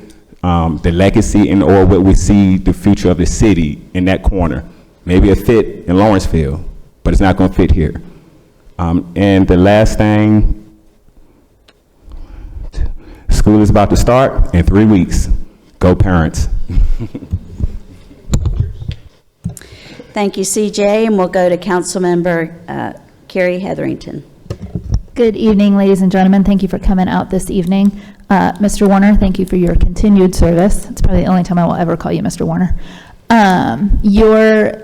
the legacy and or what we see the future of the city in that corner. Maybe it fit in Lawrenceville, but it's not going to fit here. And the last thing, school is about to start in 3 weeks. Go parents. Thank you, CJ, and we'll go to Councilmember Carrie Hetherington. Good evening, ladies and gentlemen. Thank you for coming out this evening. Mr. Warner, thank you for your continued service. It's probably the only time I will ever call you Mr. Warner. Your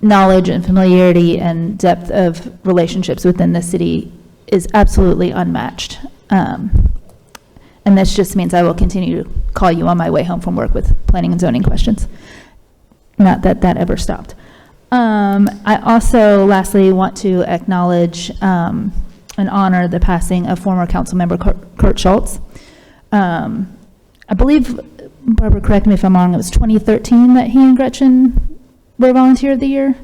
knowledge and familiarity and depth of relationships within the city is absolutely unmatched. And this just means I will continue to call you on my way home from work with planning and zoning questions. Not that that ever stopped. I also, lastly, want to acknowledge and honor the passing of former council member Kurt Schultz. I believe, Barbara, correct me if I'm wrong, it was 2013 that he and Gretchen were Volunteer of the Year?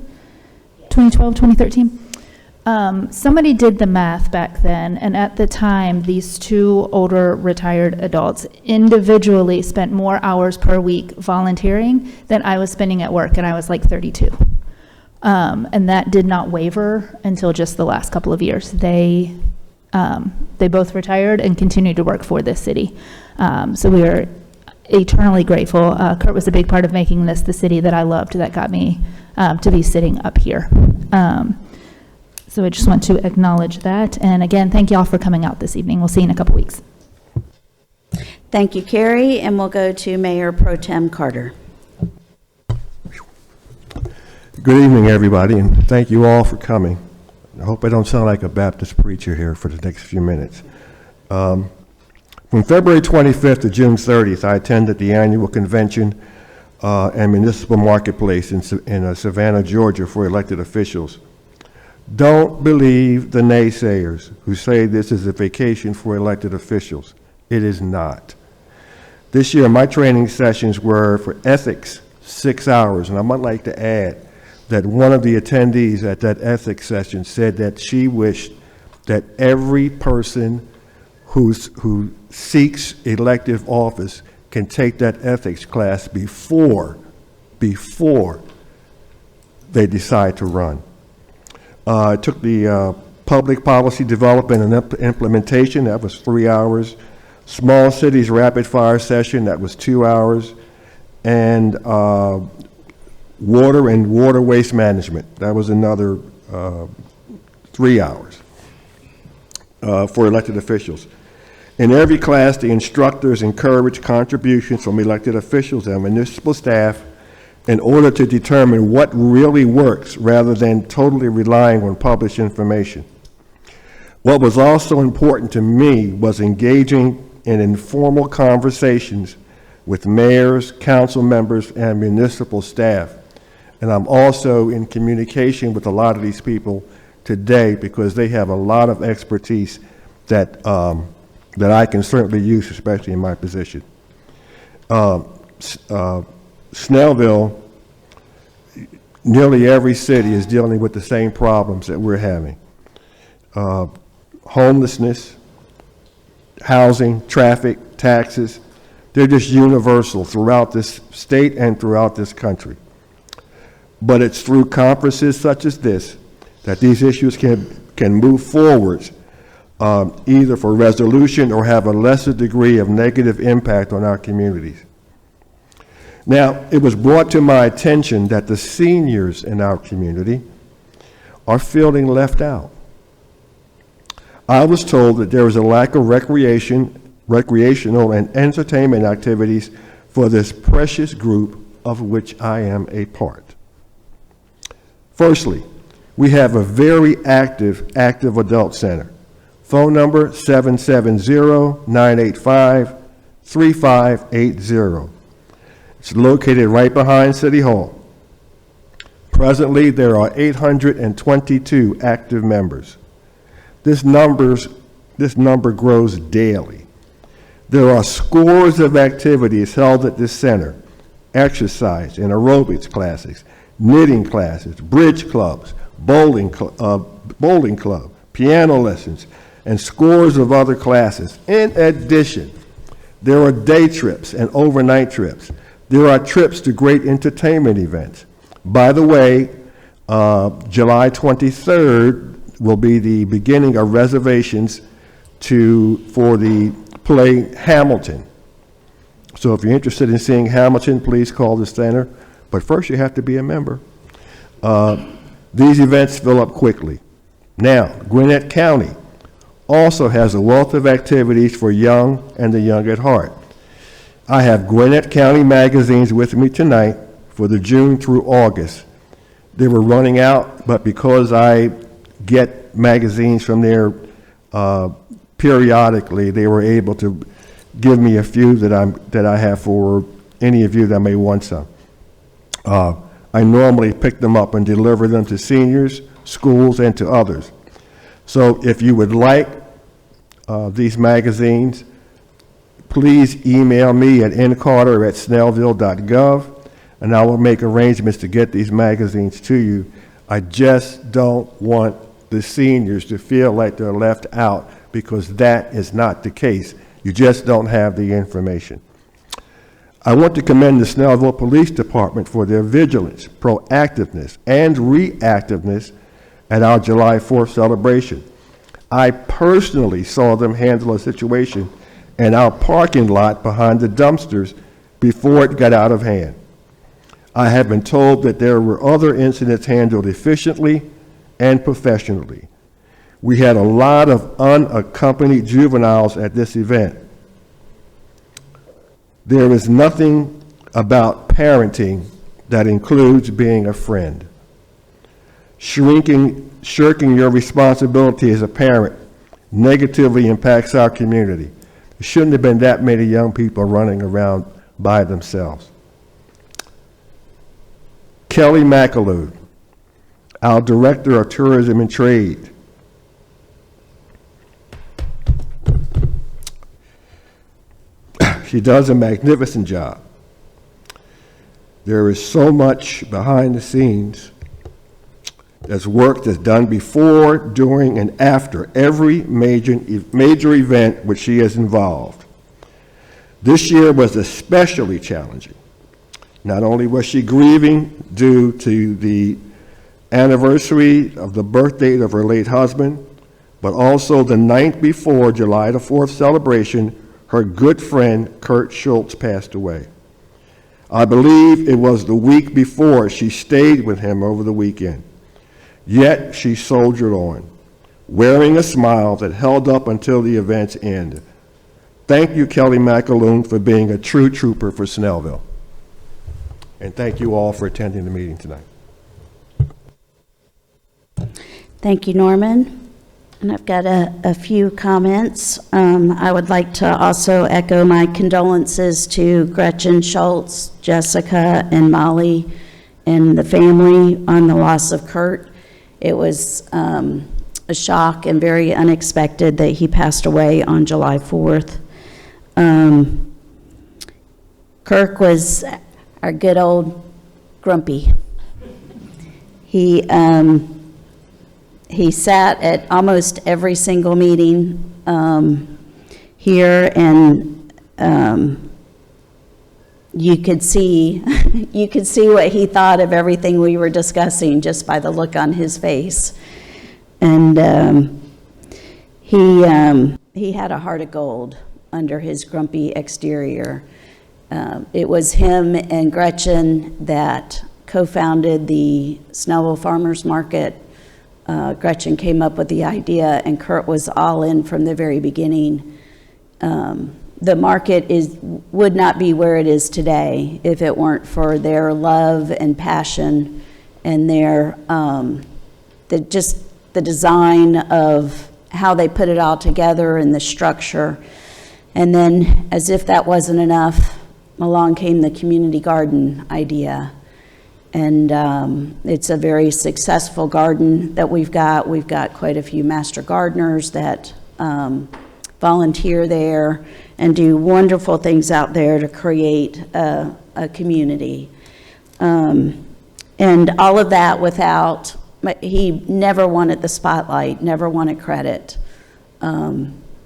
2012, 2013? Somebody did the math back then, and at the time, these two older retired adults individually spent more hours per week volunteering than I was spending at work, and I was like 32. And that did not waver until just the last couple of years. They both retired and continued to work for this city. So we are eternally grateful. Kurt was a big part of making this the city that I loved, that got me to be sitting up here. So I just want to acknowledge that. And again, thank you all for coming out this evening. We'll see you in a couple weeks. Thank you, Carrie, and we'll go to Mayor Pro Tem Carter. Good evening, everybody, and thank you all for coming. I hope I don't sound like a Baptist preacher here for the next few minutes. From February 25th to June 30th, I attended the annual convention and municipal marketplace in Savannah, Georgia for elected officials. Don't believe the naysayers who say this is a vacation for elected officials. It is not. This year, my training sessions were for ethics, 6 hours, and I might like to add that one of the attendees at that ethics session said that she wished that every person who seeks elective office can take that ethics class before they decide to run. I took the public policy development and implementation, that was 3 hours. Small cities rapid fire session, that was 2 hours. And water and water waste management, that was another 3 hours for elected officials. In every class, the instructors encouraged contributions from elected officials and municipal staff in order to determine what really works rather than totally relying on published information. What was also important to me was engaging in informal conversations with mayors, council members, and municipal staff. And I'm also in communication with a lot of these people today because they have a lot of expertise that I can certainly use, especially in my position. Snellville, nearly every city is dealing with the same problems that we're having. Homelessness, housing, traffic, taxes, they're just universal throughout this state and throughout this country. But it's through conferences such as this that these issues can move forward, either for resolution or have a lesser degree of negative impact on our communities. Now, it was brought to my attention that the seniors in our community are feeling left out. I was told that there is a lack of recreation recreational, and entertainment activities for this precious group of which I am a part. Firstly, we have a very active adult center. Phone number 770-985-3580. It's located right behind City Hall. Presently, there are 822 active members. This number grows daily. There are scores of activities held at this center: exercise and aerobics classes, knitting classes, bridge clubs, bowling club, piano lessons, and scores of other classes. In addition, there are day trips and overnight trips. There are trips to great entertainment events. By the way, July 23rd will be the beginning of reservations for the play Hamilton. So if you're interested in seeing Hamilton, please call the center. But first, you have to be a member. These events fill up quickly. Now, Gwinnett County also has a wealth of activities for young and the young at heart. I have Gwinnett County magazines with me tonight for the June through August. They were running out, but because I get magazines from there periodically, they were able to give me a few that I have for any of you that may want some. I normally pick them up and deliver them to seniors, schools, and to others. So if you would like these magazines, please email me at ncarter@snellville.gov, and I will make arrangements to get these magazines to you. I just don't want the seniors to feel like they're left out, because that is not the case. You just don't have the information. I want to commend the Snellville Police Department for their vigilance, proactiveness, and reactiveness at our July 4th celebration. I personally saw them handle a situation in our parking lot behind the dumpsters before it got out of hand. I have been told that there were other incidents handled efficiently and professionally. We had a lot of unaccompanied juveniles at this event. There is nothing about parenting that includes being a friend. Shirking your responsibility as a parent negatively impacts our community. There shouldn't have been that many young people running around by themselves. Kelly McAloon, our Director of Tourism and Trade. She does a magnificent job. There is so much behind the scenes. There's work that's done before, during, and after every major event which she is involved. This year was especially challenging. Not only was she grieving due to the anniversary of the birth date of her late husband, but also the night before July the 4th celebration, her good friend Kurt Schultz passed away. I believe it was the week before she stayed with him over the weekend. Yet she soldiered on, wearing a smile that held up until the event's end. Thank you, Kelly McAloon, for being a true trooper for Snellville. And thank you all for attending the meeting tonight. Thank you, Norman. And I've got a few comments. I would like to also echo my condolences to Gretchen Schultz, Jessica, and Molly, and the family on the loss of Kurt. It was a shock and very unexpected that he passed away on July 4th. Kirk was our good old grumpy. He sat at almost every single meeting here, and you could see what he thought of everything we were discussing just by the look on his face. And he had a heart of gold under his grumpy exterior. It was him and Gretchen that co-founded the Snellville Farmers Market. Gretchen came up with the idea, and Kurt was all in from the very beginning. the market would not be where it is today if it weren't for their love and passion and their, the design of how they put it all together and the structure. And then, as if that wasn't enough, along came the community garden idea. And it's a very successful garden that we've got. We've got quite a few master gardeners that volunteer there and do wonderful things out there to create a community. And all of that without, he never wanted the spotlight, never wanted credit.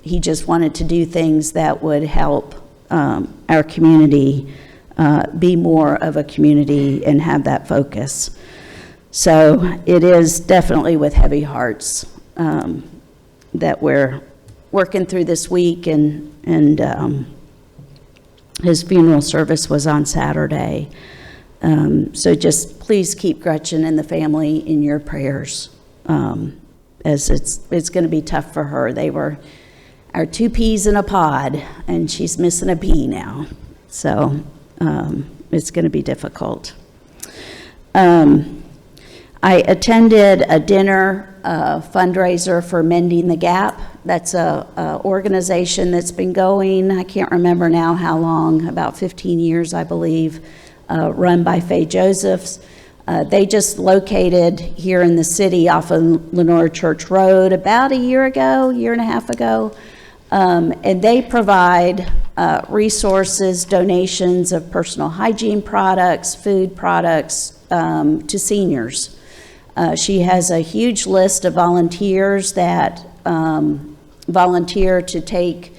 He just wanted to do things that would help our community be more of a community and have that focus. So it is definitely with heavy hearts that we're working through this week, and his funeral service was on Saturday. So just please keep Gretchen and the family in your prayers, as it's going to be tough for her. They were our two peas in a pod, and she's missing a pea now. So it's going to be difficult. I attended a dinner fundraiser for Mending the Gap. That's a organization that's been going, I can't remember now how long, about 15 years, I believe, run by Faye Josephs. They just located here in the city off of Lenore Church Road about a year and a half ago. And they provide resources, donations of personal hygiene products, food products to seniors. She has a huge list of volunteers that volunteer to take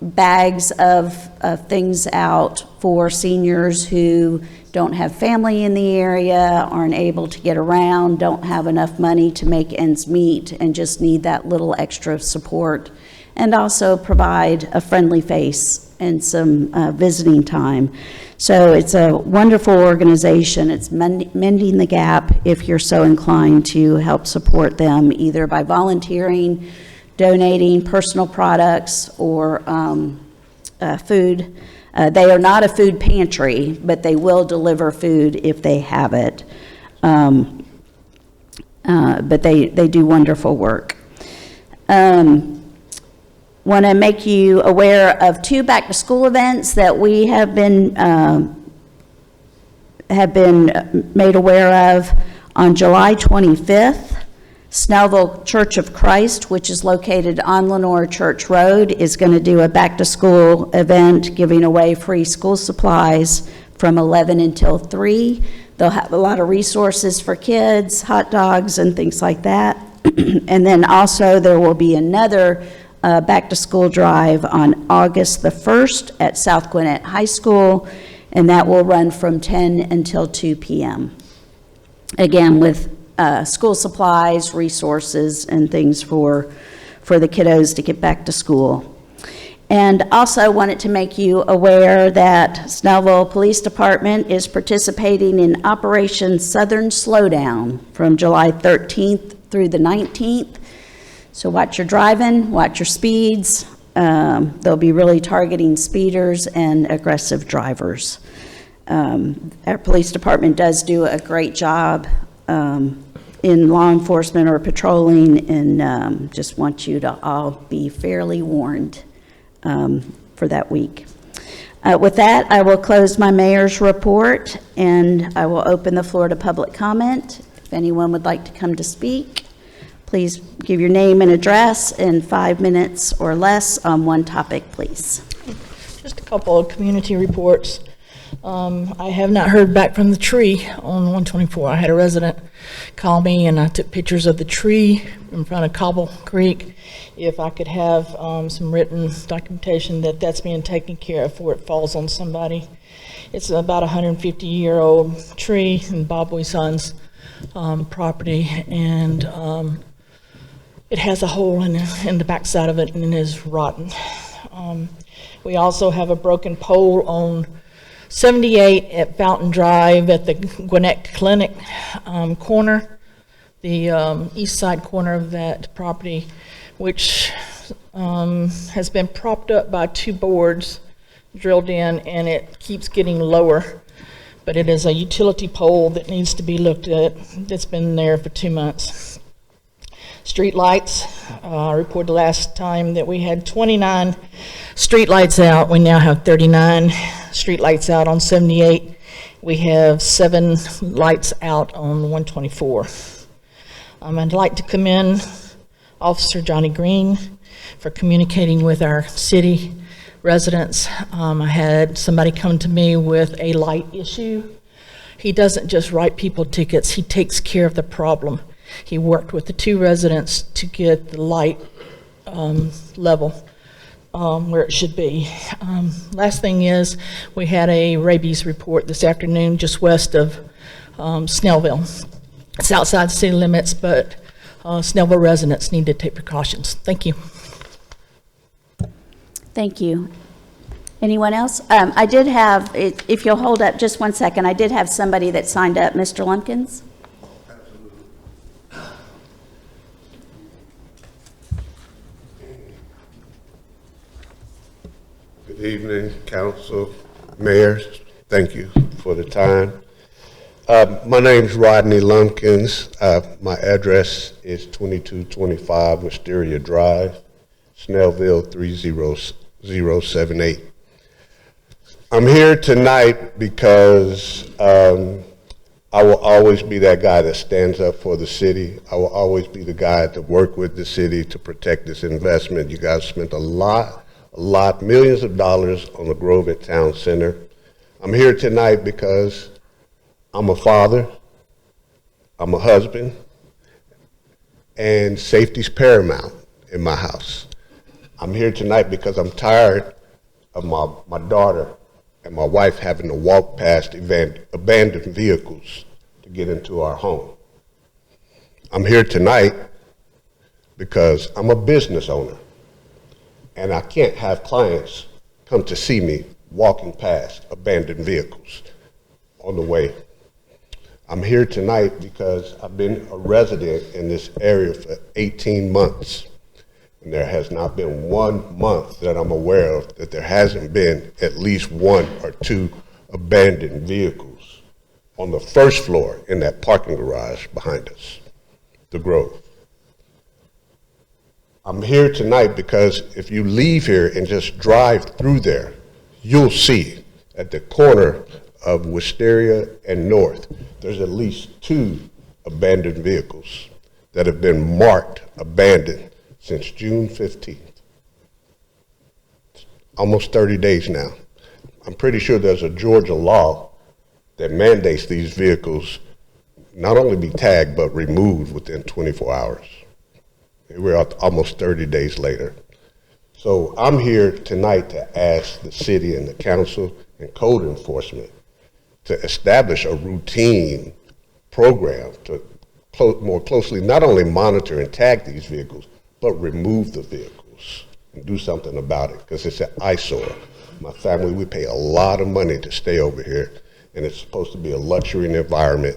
bags of things out for seniors who don't have family in the area, aren't able to get around, don't have enough money to make ends meet, and just need that little extra support. And also provide a friendly face and some visiting time. So it's a wonderful organization. It's Mending the Gap if you're so inclined to help support them, either by volunteering, donating personal products, or food. They are not a food pantry, but they will deliver food if they have it. But they do wonderful work. Want to make you aware of two back-to-school events that we have been made aware of. On July 25th, Snellville Church of Christ, which is located on Lenore Church Road, is going to do a back-to-school event giving away free school supplies from 11 until 3. They'll have a lot of resources for kids, hot dogs, and things like that. And then also there will be another back-to-school drive on August the 1st at South Gwinnett High School, and that will run from 10 until 2 p.m. Again, with school supplies, resources, and things for the kiddos to get back to school. And also wanted to make you aware that Snellville Police Department is participating in Operation Southern Slowdown from July 13th through the 19th. So watch your driving, watch your speeds. They'll be really targeting speeders and aggressive drivers. Our police department does do a great job in law enforcement or patrolling, and just want you to all be fairly warned for that week. With that, I will close my mayor's report, and I will open the floor to public comment. If anyone would like to come to speak, please give your name and address in 5 minutes or less on one topic, please. Just a couple of community reports. I have not heard back from the tree on 124. I had a resident call me, and I took pictures of the tree in front of Cobble Creek. If I could have some written documentation that that's being taken care of before it falls on somebody. It's about 150-year-old tree in Bob Wison's property, and it has a hole in the backside of it and it is rotten. We also have a broken pole on 78 at Fountain Drive at the Gwinnett Clinic corner, the east side corner of that property, which has been propped up by 2 boards drilled in, and it keeps getting lower. But it is a utility pole that needs to be looked at. That's been there for 2 months. Street lights, I reported last time that we had 29 street lights out. We now have 39 street lights out on 78. We have 7 lights out on 124. I'd like to commend Officer Johnny Green for communicating with our city residents. I had somebody come to me with a light issue. He doesn't just write people tickets, he takes care of the problem. He worked with the 2 residents to get the light level where it should be. Last thing is, we had a rabies report this afternoon just west of Snellville. It's outside city limits, but Snellville residents need to take precautions. Thank you. Thank you. Anyone else? I did have, if you'll hold up just one second, I did have somebody that signed up. Mr. Lumpkins? Good evening, council, mayor. Thank you for the time. My name is Rodney Lumpkins. My address is 2225 Wisteria Drive, Snellville 30078. I'm here tonight because I will always be that guy that stands up for the city. I will always be the guy to work with the city to protect this investment. You guys spent a lot, millions of dollars on the Grove at Town Center. I'm here tonight because I'm a father, I'm a husband, and safety's paramount in my house. I'm here tonight because I'm tired of my daughter and my wife having to walk past abandoned vehicles to get into our home. I'm here tonight because I'm a business owner, and I can't have clients come to see me walking past abandoned vehicles on the way. I'm here tonight because I've been a resident in this area for 18 months. And there has not been 1 month that I'm aware of that there hasn't been at least 1 or 2 abandoned vehicles on the first floor in that parking garage behind us, the Grove. I'm here tonight because if you leave here and just drive through there, you'll see at the corner of Wisteria and North, there's at least 2 abandoned vehicles that have been marked abandoned since June 15th. Almost 30 days now. I'm pretty sure there's a Georgia law that mandates these vehicles not only be tagged, but removed within 24 hours. We're almost 30 days later. So I'm here tonight to ask the city and the council and code enforcement to establish a routine program to more closely not only monitor and tag these vehicles, but remove the vehicles and do something about it, because it's an eyesore. My family, we pay a lot of money to stay over here, and it's supposed to be a luxury environment,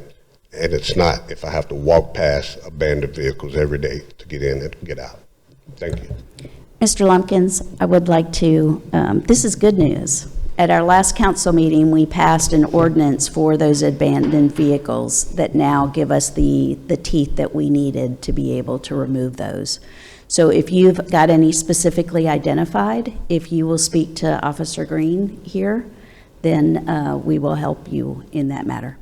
and it's not if I have to walk past abandoned vehicles every day to get in and get out. Thank you. Mr. Lumpkins, I would like to, this is good news. At our last council meeting, we passed an ordinance for those abandoned vehicles that now give us the teeth that we needed to be able to remove those. So if you've got any specifically identified, if you will speak to Officer Green here, then we will help you in that matter.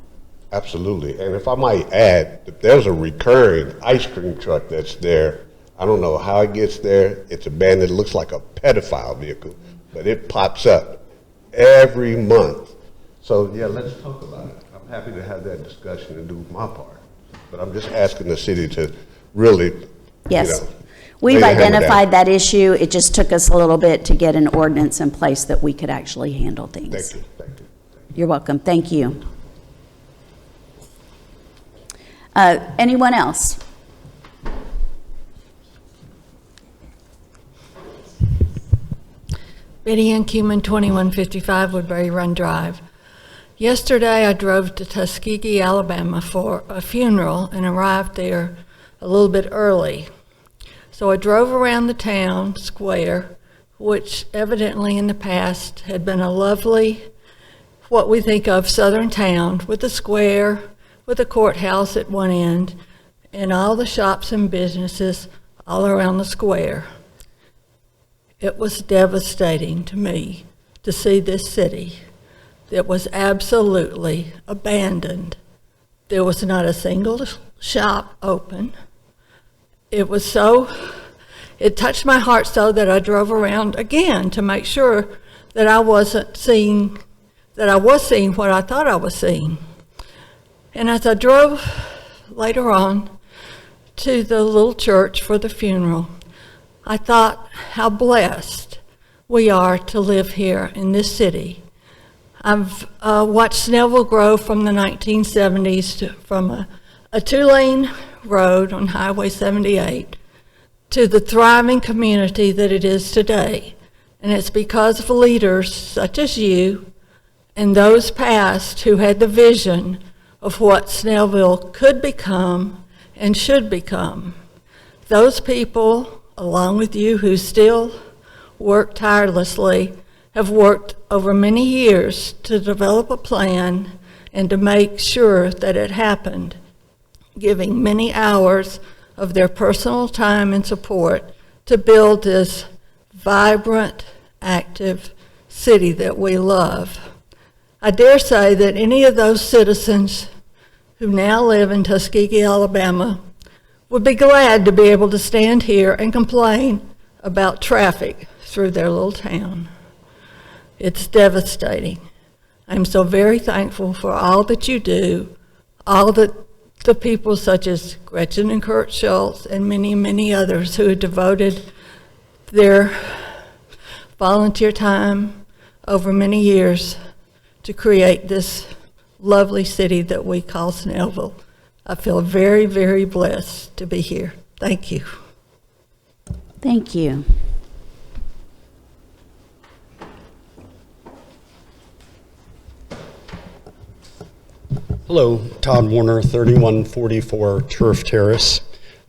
Absolutely. And if I might add, if there's a recurring ice cream truck that's there, I don't know how it gets there. It's abandoned. It looks like a pedophile vehicle, but it pops up every month. So yeah, let's talk about it. I'm happy to have that discussion and do my part. But I'm just asking the city to really, Yes. We've identified that issue. It just took us a little bit to get an ordinance in place that we could actually handle things. Thank you. Thank you. You're welcome. Thank you. Anyone else? Betty Ann Cuman, 2155 Woodbury Run Drive. Yesterday, I drove to Tuskegee, Alabama for a funeral and arrived there a little bit early. So I drove around the town square, which evidently in the past had been a lovely, what we think of southern town, with a square, with a courthouse at one end, and all the shops and businesses all around the square. It was devastating to me to see this city that was absolutely abandoned. There was not a single shop open. It touched my heart so that I drove around again to make sure that I was seeing what I thought I was seeing. And as I drove later on to the little church for the funeral, I thought how blessed we are to live here in this city. I've watched Snellville grow from the 1970s from a two-lane road on Highway 78 to the thriving community that it is today. And it's because of leaders such as you and those past who had the vision of what Snellville could become and should become. Those people, along with you who still work tirelessly, have worked over many years to develop a plan and to make sure that it happened, giving many hours of their personal time and support to build this vibrant, active city that we love. I dare say that any of those citizens who now live in Tuskegee, Alabama, would be glad to be able to stand here and complain about traffic through their little town. It's devastating. I'm so very thankful for all that you do, all that the people such as Gretchen and Kurt Schultz and many, many others who have devoted their volunteer time over many years to create this lovely city that we call Snellville. I feel very, very blessed to be here. Thank you. Thank you. Hello, Todd Warner, 3144 Turf Terrace.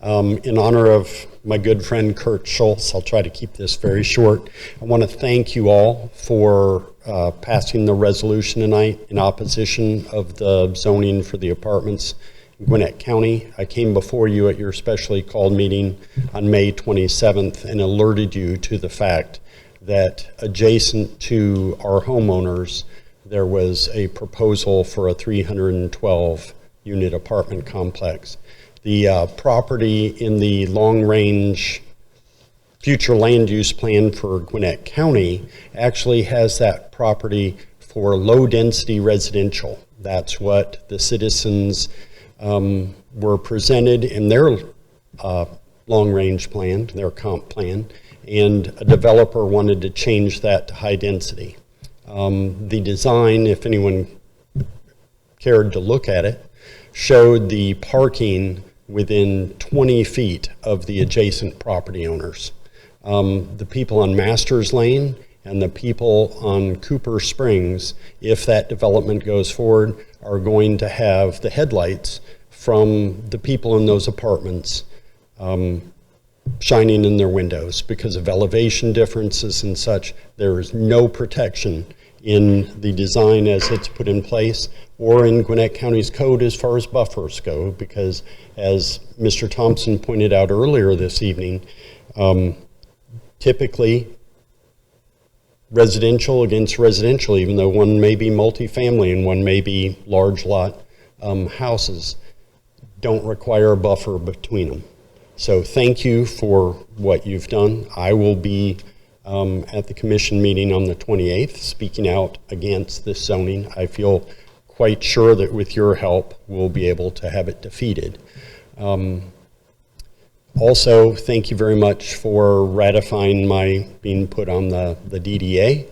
In honor of my good friend Kurt Schultz, I'll try to keep this very short. I want to thank you all for passing the resolution tonight in opposition of the zoning for the apartments in Gwinnett County. I came before you at your specially called meeting on May 27th and alerted you to the fact that adjacent to our homeowners, there was a proposal for a 312-unit apartment complex. The property in the long-range future land use plan for Gwinnett County actually has that property for low-density residential. That's what the citizens were presented in their long-range plan, their comp plan, and a developer wanted to change that to high density. The design, if anyone cared to look at it, showed the parking within 20 feet of the adjacent property owners. The people on Masters Lane and the people on Cooper Springs, if that development goes forward, are going to have the headlights from the people in those apartments shining in their windows because of elevation differences and such. There is no protection in the design as it's put in place or in Gwinnett County's code as far as buffers go, because as Mr. Thompson pointed out earlier this evening, typically residential against residential, even though one may be multifamily and one may be large lot houses, don't require a buffer between them. So thank you for what you've done. I will be at the commission meeting on the 28th speaking out against this zoning. I feel quite sure that with your help we'll be able to have it defeated. Also, thank you very much for ratifying my being put on the DDA.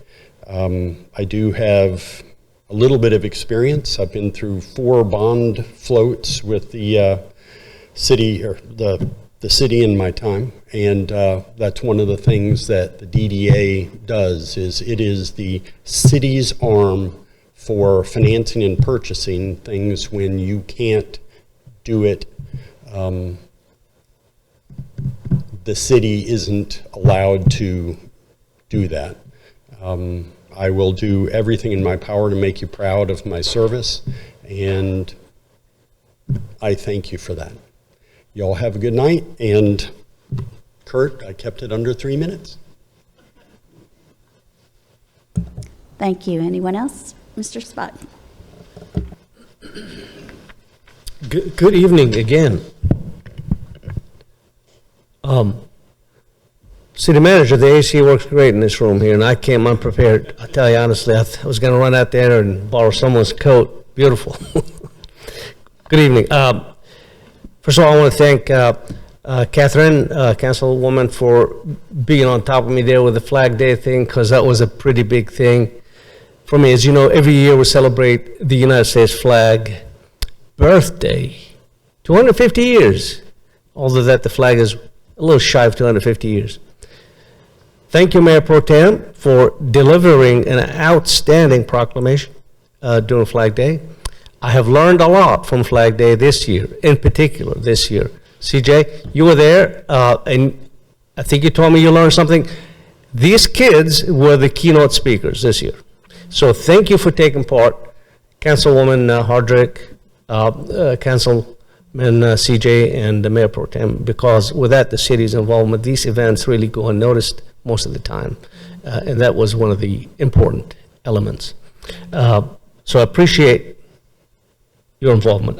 I do have a little bit of experience. I've been through 4 bond floats with the city, or the city in my time, and that's one of the things that the DDA does, is it is the city's arm for financing and purchasing things when you can't do it the city isn't allowed to do that. I will do everything in my power to make you proud of my service, and I thank you for that. Y'all have a good night, and Kurt, I kept it under 3 minutes. Thank you. Anyone else? Mr. Spot. Good evening again. City manager, the AC works great in this room here, and I came unprepared. I tell you honestly, I was going to run out there and borrow someone's coat. Beautiful. Good evening. First of all, I want to thank Catherine, Councilwoman, for being on top of me there with the Flag Day thing, because that was a pretty big thing for me. As you know, every year we celebrate the United States flag birthday. 250 years. Although that the flag is a little shy of 250 years. Thank you, Mayor Pro Tem, for delivering an outstanding proclamation during Flag Day. I have learned a lot from Flag Day this year, in particular this year. CJ, you were there, and I think you told me you learned something. These kids were the keynote speakers this year. So thank you for taking part, Councilwoman Hardrick, Councilman CJ, and the Mayor Pro Tem, because without the city's involvement, these events really go unnoticed most of the time. And that was one of the important elements. So I appreciate your involvement.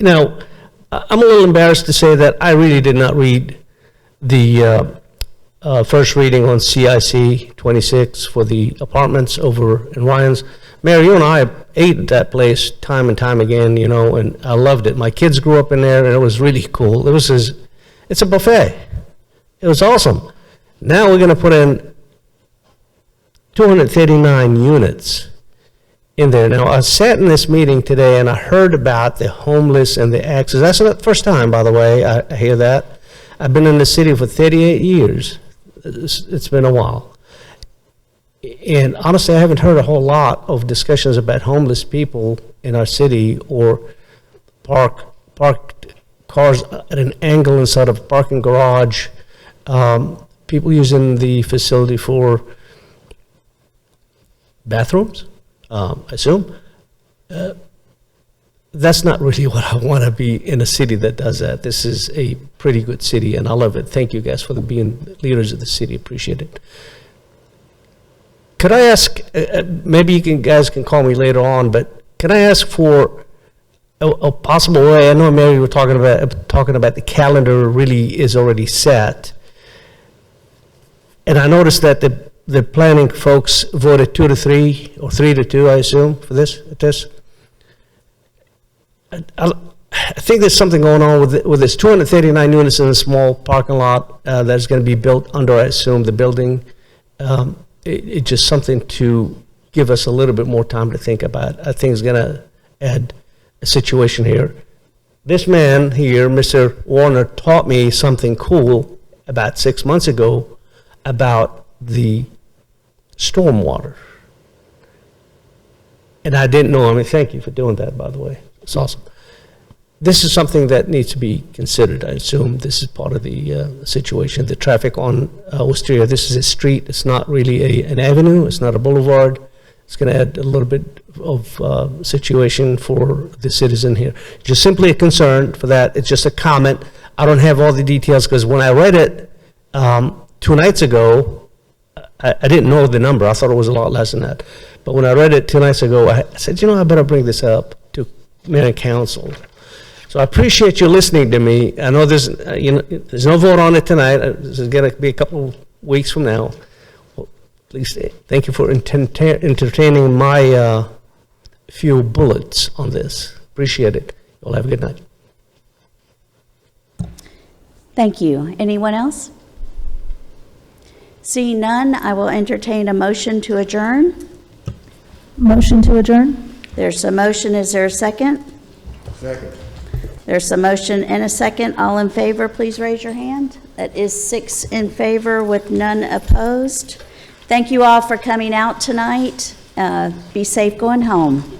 Now, I'm a little embarrassed to say that I really did not read the first reading on CIC 26 for the apartments over in Ryan's. Mayor, you and I ate at that place time and time again, you know, and I loved it. My kids grew up in there, and it was really cool. It's a buffet. It was awesome. Now we're going to put in 239 units in there. Now, I sat in this meeting today, and I heard about the homeless and the access. That's not the first time, by the way, I hear that. I've been in the city for 38 years. It's been a while. And honestly, I haven't heard a whole lot of discussions about homeless people in our city, or parked cars at an angle inside of a parking garage, people using the facility for bathrooms, I assume. That's not really what I want to be in a city that does that. This is a pretty good city, and I love it. Thank you guys for being leaders of the city. Appreciate it. Could I ask, maybe you guys can call me later on, but can I ask for a possible way? I know, Mary, you were talking about the calendar really is already set. And I noticed that the planning folks voted 2-3 or 3-2, I assume, for this. I think there's something going on with this 239 units in a small parking lot that's going to be built under, I assume, the building. It's just something to give us a little bit more time to think about. I think it's going to add a situation here. This man here, Mr. Warner, taught me something cool about 6 months ago about the stormwater. And I didn't know. I mean, thank you for doing that, by the way. It's awesome. This is something that needs to be considered. I assume this is part of the situation. The traffic on Wisteria, this is a street. It's not really an avenue. It's not a boulevard. It's going to add a little bit of situation for the citizen here. Just simply a concern for that. It's just a comment. I don't have all the details, because when I read it 2 nights ago, I didn't know the number. I thought it was a lot less than that. But when I read it 2 nights ago, I said, I better bring this up to Mayor and Council. So I appreciate you listening to me. I know there's no vote on it tonight. This is going to be a couple of weeks from now. Well, please thank you for entertaining my few bullets on this. Appreciate it. You'll have a good night. Thank you. Anyone else? Seeing none, I will entertain a motion to adjourn. Motion to adjourn? There's a motion. Is there a second? Second. There's a motion and a second. All in favor, please raise your hand. That is 6 in favor with none opposed. Thank you all for coming out tonight. Be safe going home.